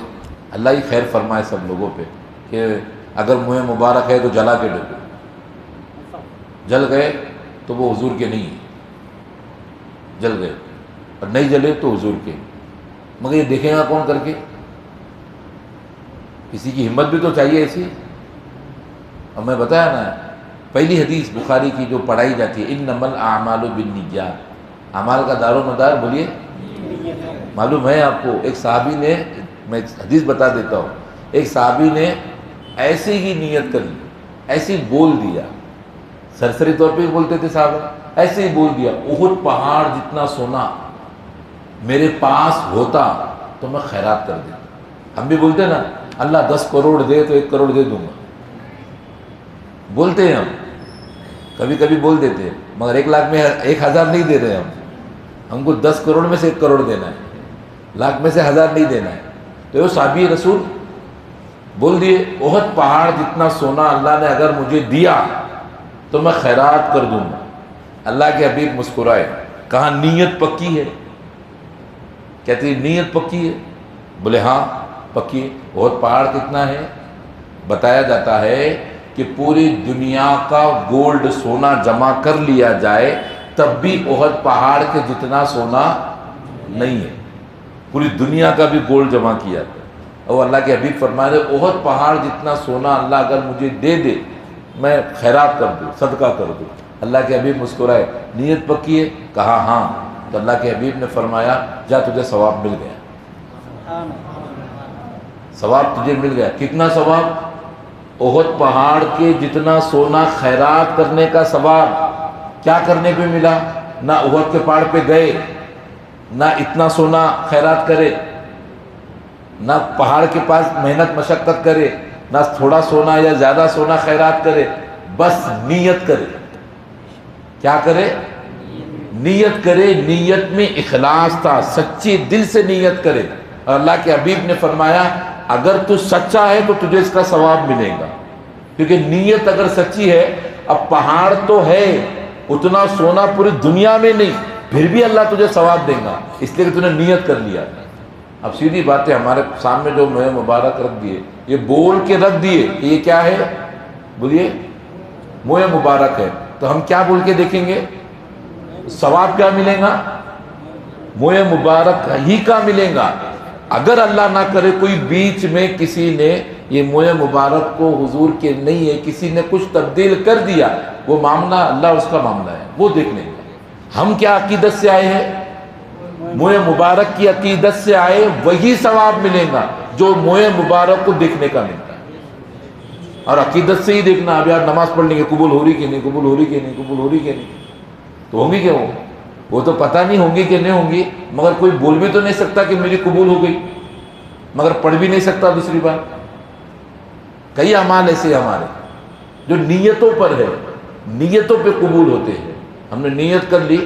اللہ ہی خیر فرمائے سب لوگوں پہ، کہ اگر منہ مبارک ہے تو جلا کے ڈوبو، جل گئے تو وہ حضور کے نہیں ہیں، جل گئے، اور نہیں جلے تو حضور کے، مگر یہ دیکھیں گا کون کر کے؟ کسی کی ہمت بھی تو چاہیے ایسی۔ اور میں بتایا نا، پہلی حدیث بخاری کی جو پڑھائی جاتی ہے، انما الاعمال بالنیات، اعمال کا دار و مدار بولیے معلوم ہے آپ کو، ایک صحابی نے، میں حدیث بتا دیتا ہوں، ایک صحابی نے ایسی ہی نیت کر لی، ایسے ہی بول دیا، سرسری طور پہ بولتے تھے صحابہ، ایسے ہی بول دیا، احد پہاڑ جتنا سونا میرے پاس ہوتا تو میں خیرات کر دیتا۔ ہم بھی بولتے نا اللہ 10 کروڑ دے تو 1 کروڑ دے دوں گا، بولتے ہیں ہم، کبھی کبھی بول دیتے ہیں، مگر 1 لاکھ میں 1000 نہیں دے رہے ہم کو 10 کروڑ میں سے 1 کروڑ دینا ہے، لاکھ میں سے 1000 نہیں دینا ہے۔ تو وہ صحابی رسول بول دیے احد پہاڑ جتنا سونا اللہ نے اگر مجھے دیا تو میں خیرات کر دوں گا۔ اللہ کے حبیب مسکرائے، کہا نیت پکی ہے؟ کہتی نیت پکی ہے؟ بولے ہاں پکی ہے۔ احد پہاڑ کتنا ہے؟ بتایا جاتا ہے کہ پوری دنیا کا گولڈ سونا جمع کر لیا جائے تب بھی احد پہاڑ کے جتنا سونا نہیں ہے، پوری دنیا کا بھی گولڈ جمع کیا تھا۔ اور اللہ کے حبیب فرما رہے احد پہاڑ جتنا سونا اللہ اگر مجھے دے دے میں خیرات کر دوں، صدقہ کر دوں۔ اللہ کے حبیب مسکرائے، نیت پکی ہے؟ کہا ہاں۔ تو اللہ کے حبیب نے فرمایا جا تجھے ثواب مل گیا، ثواب تجھے مل گیا۔ کتنا ثواب؟ احد پہاڑ کے جتنا سونا خیرات کرنے کا ثواب۔ کیا کرنے پہ ملا؟ نہ احد کے پہاڑ پہ گئے، نہ اتنا سونا خیرات کرے، نہ پہاڑ کے پاس محنت مشقت کرے، نہ تھوڑا سونا یا زیادہ سونا خیرات کرے، بس نیت کرے۔ کیا کرے؟ نیت کرے۔ نیت میں اخلاص تھا، سچی دل سے نیت کرے۔ اور اللہ کے حبیب نے فرمایا اگر تو سچا ہے تو تجھے اس کا ثواب ملے گا، کیونکہ نیت اگر سچی ہے، اب پہاڑ تو ہے، اتنا سونا پوری دنیا میں نہیں، پھر بھی اللہ تجھے ثواب دے گا، اس لیے کہ تو نے نیت کر لیا۔ اب سیدھی بات ہے، ہمارے سامنے جو منہ مبارک رکھ دیے، یہ بول کے رکھ دیے کہ یہ کیا ہے؟ بولیے منہ مبارک ہے، تو ہم کیا بول کے دیکھیں گے؟ ثواب کیا ملے گا؟ منہ مبارک ہی کا ملے گا۔ اگر اللہ نہ کرے کوئی بیچ میں کسی نے یہ منہ مبارک کو حضور کے نہیں ہے، کسی نے کچھ تبدیل کر دیا، وہ معاملہ اللہ اس کا معاملہ ہے، وہ دیکھ لیں گے۔ ہم کیا عقیدت سے آئے ہیں؟ منہ مبارک کی عقیدت سے آئے، وہی ثواب ملے گا جو منہ مبارک کو دیکھنے کا ملتا ہے۔ اور عقیدت سے ہی دیکھنا، اب یار نماز پڑھ لیں گے قبول ہو رہی کہ نہیں، قبول ہو رہی کہ نہیں، قبول ہو رہی کہ نہیں، تو ہوں گی کہ وہ تو پتہ نہیں ہوں گی کہ نہیں ہوں گی، مگر کوئی بول بھی تو نہیں سکتا کہ میری قبول ہو گئی، مگر پڑھ بھی نہیں سکتا دوسری بار۔ کئی اعمال ایسے ہمارے جو نیتوں پر ہے، نیتوں پہ قبول ہوتے ہیں۔ ہم نے نیت کر لی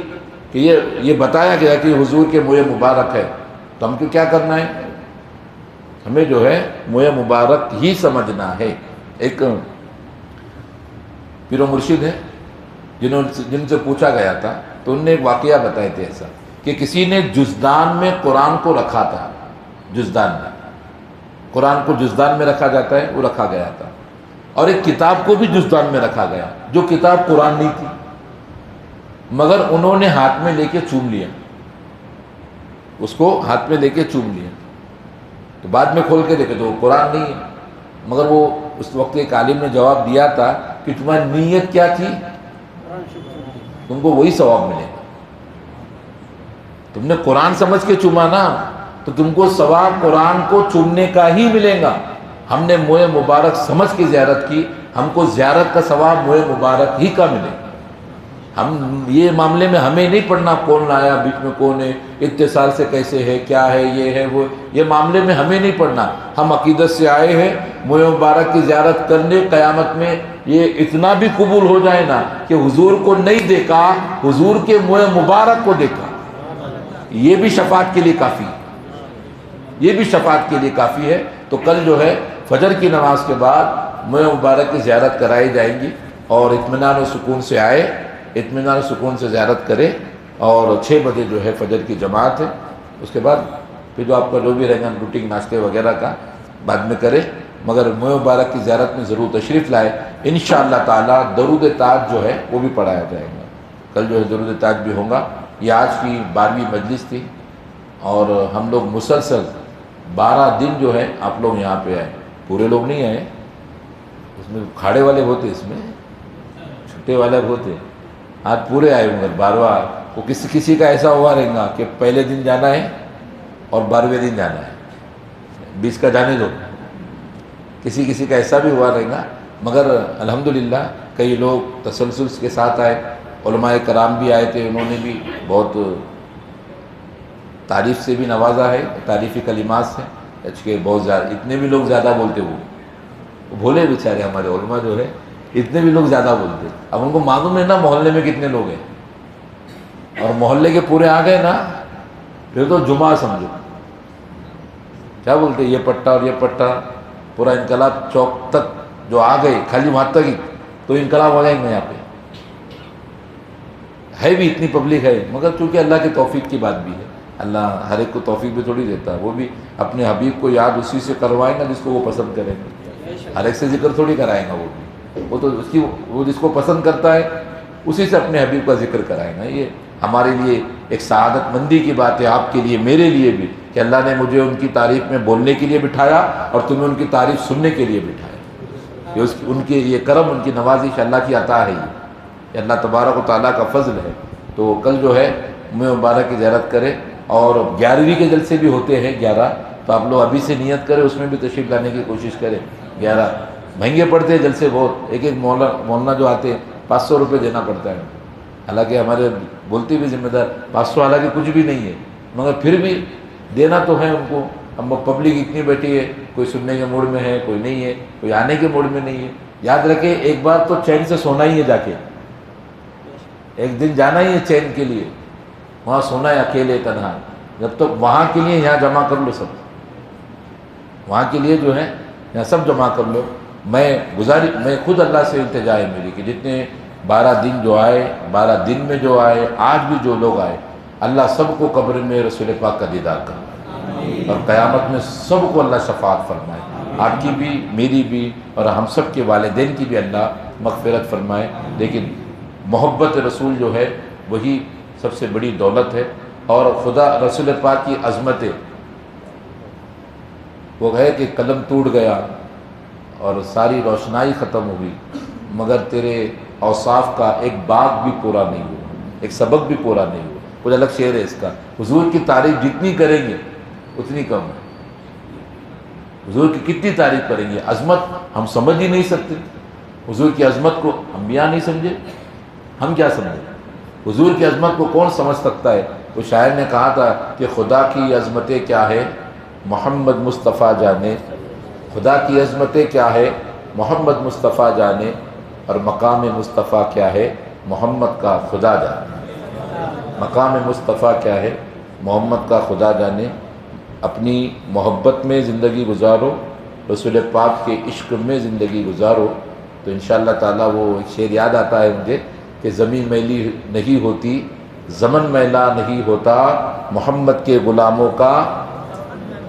کہ یہ بتایا گیا کہ حضور کے منہ مبارک ہے، تو ہم کو کیا کرنا ہے؟ ہمیں جو ہے منہ مبارک ہی سمجھنا ہے۔ ایک پیر و مرشد ہے جن سے پوچھا گیا تھا، تو انہوں نے ایک واقعہ بتائے تھے ایسا کہ کسی نے جزدان میں قرآن کو رکھا تھا، جزدان میں قرآن کو جزدان میں رکھا جاتا ہے، وہ رکھا گیا تھا، اور ایک کتاب کو بھی جزدان میں رکھا گیا جو کتاب قرآن نہیں تھی، مگر انہوں نے ہاتھ میں لے کے چوم لیا، اس کو ہاتھ میں لے کے چوم لیا، تو بعد میں کھول کے دیکھے تو وہ قرآن نہیں ہے، مگر وہ اس وقت ایک عالم نے جواب دیا تھا کہ تمہاری نیت کیا تھی؟ تم کو وہی ثواب ملے گا۔ تم نے قرآن سمجھ کے چوما نا، تو تم کو ثواب قرآن کو چومنے کا ہی ملے گا۔ ہم نے منہ مبارک سمجھ کے زیارت کی، ہم کو زیارت کا ثواب منہ مبارک ہی کا ملے گا۔ ہم یہ معاملے میں ہمیں نہیں پڑھنا کون لایا، بیچ میں کون ہے، اتصال سے کیسے ہے، کیا ہے، یہ ہے وہ، یہ معاملے میں ہمیں نہیں پڑھنا۔ ہم عقیدت سے آئے ہیں منہ مبارک کی زیارت کرنے، قیامت میں یہ اتنا بھی قبول ہو جائے نا کہ حضور کو نہیں دیکھا، حضور کے منہ مبارک کو دیکھا، یہ بھی شفاعت کے لیے کافی ہے، یہ بھی شفاعت کے لیے کافی ہے۔ تو کل جو ہے فجر کی نماز کے بعد منہ مبارک کی زیارت کرائی جائے گی، اور اطمینان و سکون سے آئے، اطمینان و سکون سے زیارت کرے، اور 6 بجے جو ہے فجر کی جماعت ہے، اس کے بعد پھر جو آپ کا جو بھی رہے گا روٹین ناشتے وغیرہ کا بعد میں کرے، مگر منہ مبارک کی زیارت میں ضرور تشریف لائے۔ انشاءاللہ تعالی درود تاج جو ہے وہ بھی پڑھایا جائے گا، کل جو ہے درود تاج بھی ہوگا۔ یہ آج کی 12ویں مجلس تھی، اور ہم لوگ مسلسل 12 دن جو ہے آپ لوگ یہاں پہ آئے، پورے لوگ نہیں آئے، اس میں کھاڑے والے ہوتے، اس میں چھٹے والے ہوتے، آج پورے آئے، مگر 12واں کو کسی کا ایسا ہوا رہے گا کہ پہلے دن جانا ہے اور 12ویں دن جانا ہے، 20 کا جانے دو، کسی کسی کا ایسا بھی ہوا رہے گا، مگر الحمدللہ کئی لوگ تسلسل کے ساتھ آئے، علماء کرام بھی آئے تھے، انہوں نے بھی بہت تعریف سے بھی نوازا ہے، تعریفی کلمات سے، کہ بہت زیادہ، اتنے بھی لوگ زیادہ بولتے وہ بھولے بیچارے ہمارے علماء جو ہے، اتنے بھی لوگ زیادہ بولتے، اب ان کو معلوم ہے نا محلے میں کتنے لوگ ہیں، اور محلے کے پورے آ گئے نا پھر تو جمعہ سمجھو، کیا بولتے یہ پٹا اور یہ پٹا، پورا انقلاب چوک تک جو آ گئے، خالی وہاں تک ہی تو انقلاب ہو جائیں گے یہاں پہ، ہے بھی اتنی پبلک ہے، مگر چونکہ اللہ کے توفیق کی بات بھی ہے، اللہ ہر ایک کو توفیق بھی تھوڑی دیتا ہے، وہ بھی اپنے حبیب کو یاد اسی سے کروائے گا جس کو وہ پسند کریں گے، ہر ایک سے ذکر تھوڑی کرائے گا، وہ تو اس کی، وہ جس کو پسند کرتا ہے اسی سے اپنے حبیب کا ذکر کرائے گا۔ یہ ہمارے لیے ایک سعادت مندی کی بات ہے، آپ کے لیے، میرے لیے بھی، کہ اللہ نے مجھے ان کی تعریف میں بولنے کے لیے بٹھایا اور تمہیں ان کی تعریف سننے کے لیے بٹھایا، یہ ان کے یہ کرم، ان کی نوازش اللہ کی عطا ہے، یہ اللہ تبارک و تعالیٰ کا فضل ہے۔ تو کل جو ہے میں مبارک کی زیارت کرے، اور 11ویں کے جلسے بھی ہوتے ہیں 11، تو آپ لوگ ابھی سے نیت کریں، اس میں بھی تشریف لانے کی کوشش کریں۔ 11 مہنگے پڑتے ہیں جلسے بہت، ایک مولانا جو آتے ہیں 500 روپے دینا پڑتا ہے، حالانکہ ہمارے بولتے بھی ذمہ دار 500 حالانکہ کچھ بھی نہیں ہے، مگر پھر بھی دینا تو ہے ان کو، اب پبلک اتنی بیٹھی ہے، کوئی سننے کے موڈ میں ہے، کوئی نہیں ہے، کوئی آنے کے موڈ میں نہیں ہے۔ یاد رکھیں ایک بار تو چین سے سونا ہی ہے، جا کے ایک دن جانا ہی ہے چین کے لیے، وہاں سونا ہے اکیلے تنہا، جب تک وہاں کے لیے یہاں جمع کر لو، سب وہاں کے لیے جو ہے یہاں سب جمع کر لو۔ میں خود اللہ سے التجا ہے میری کہ جتنے 12 دن جو آئے، 12 دن میں جو آئے، آج بھی جو لوگ آئے، اللہ سب کو قبر میں رسول پاک کا دیدار کرے، اور قیامت میں سب کو اللہ شفاعت فرمائے، آپ کی بھی، میری بھی، اور ہم سب کے والدین کی بھی اللہ مغفرت فرمائے۔ لیکن محبت رسول جو ہے وہی سب سے بڑی دولت ہے، اور خدا رسول پاک کی عظمتیں، وہ ہے کہ قلم ٹوٹ گیا اور ساری روشنائی ختم ہوئی، مگر تیرے اوصاف کا ایک باب بھی پورا نہیں ہوا، ایک سبق بھی پورا نہیں ہوا۔ کچھ الگ شعر ہے اس کا، حضور کی تعریف جتنی کریں گے اتنی کم ہے، حضور کی کتنی تعریف کریں گے، عظمت ہم سمجھ ہی نہیں سکتے، حضور کی عظمت کو انبیاء نہیں سمجھے، ہم کیا سمجھیں؟ حضور کی عظمت کو کون سمجھ سکتا ہے؟ وہ شاعر نے کہا تھا کہ خدا کی عظمتیں کیا ہے محمد مصطفیٰ جانے، خدا کی عظمتیں کیا ہے محمد مصطفیٰ جانے، اور مقام مصطفیٰ کیا ہے محمد کا خدا جانے، مقام مصطفیٰ کیا ہے محمد کا خدا جانے۔ اپنی محبت میں زندگی گزارو، رسول پاک کے عشق میں زندگی گزارو، تو انشاءاللہ تعالیٰ وہ ایک شعر یاد آتا ہے مجھے کہ زمین میلی نہیں ہوتی، زمن میلا نہیں ہوتا، محمد کے غلاموں کا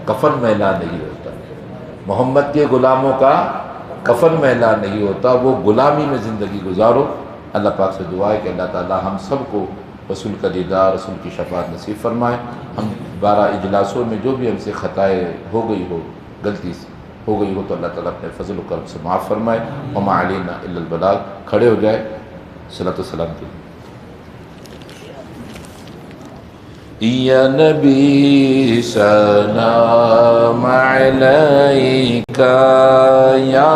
کفن میلا نہیں ہوتا، محمد کے غلاموں کا کفن میلا نہیں ہوتا، وہ غلامی میں زندگی گزارو۔ اللہ پاک سے دعا ہے کہ اللہ تعالیٰ ہم سب کو رسول کا دیدار، رسول کی شفاعت نصیب فرمائے۔ ہم 12 اجلاسوں میں جو بھی ہم سے خطائیں ہو گئی ہو، غلطی سے ہو گئی ہو، تو اللہ تعالیٰ اپنے فضل و کرم سے معاف فرمائے۔ وما علینا الا البلاغ۔ کھڑے ہو جائے صلاۃ والسلام کے لیے۔ یا نبی سلام علیکہ، یا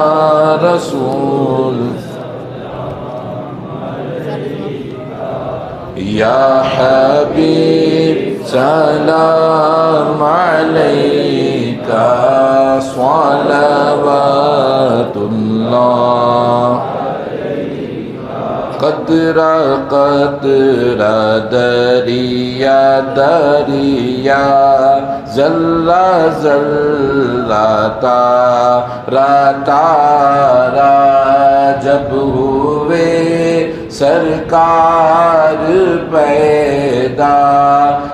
رسول یا حبیب سلام علیکہ، صلوات اللہ قطرہ قطرہ دریا دریا، ذرہ ذرہ تارہ تارہ، جب ہوئے سرکار پیدا،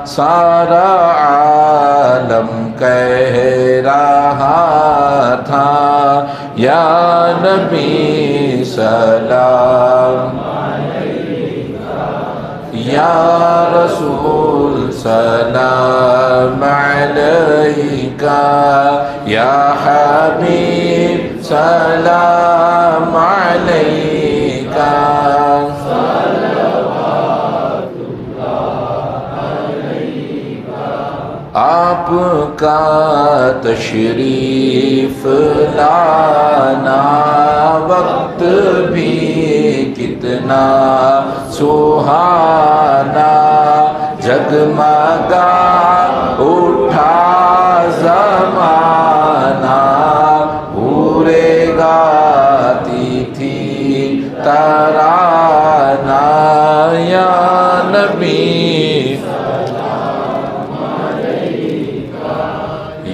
سارا عالم کہہ رہا تھا یا نبی سلام، یا رسول سلام علیکہ، یا حبیب سلام علیکہ۔ آپ کا تشریف لانا وقت بھی کتنا سہانا، جگمگا اٹھا زمانہ، حوریں گاتی تھی ترانہ، یا نبی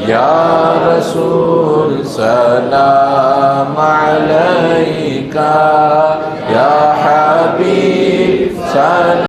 یا رسول سلام علیکہ، یا حبیب سلام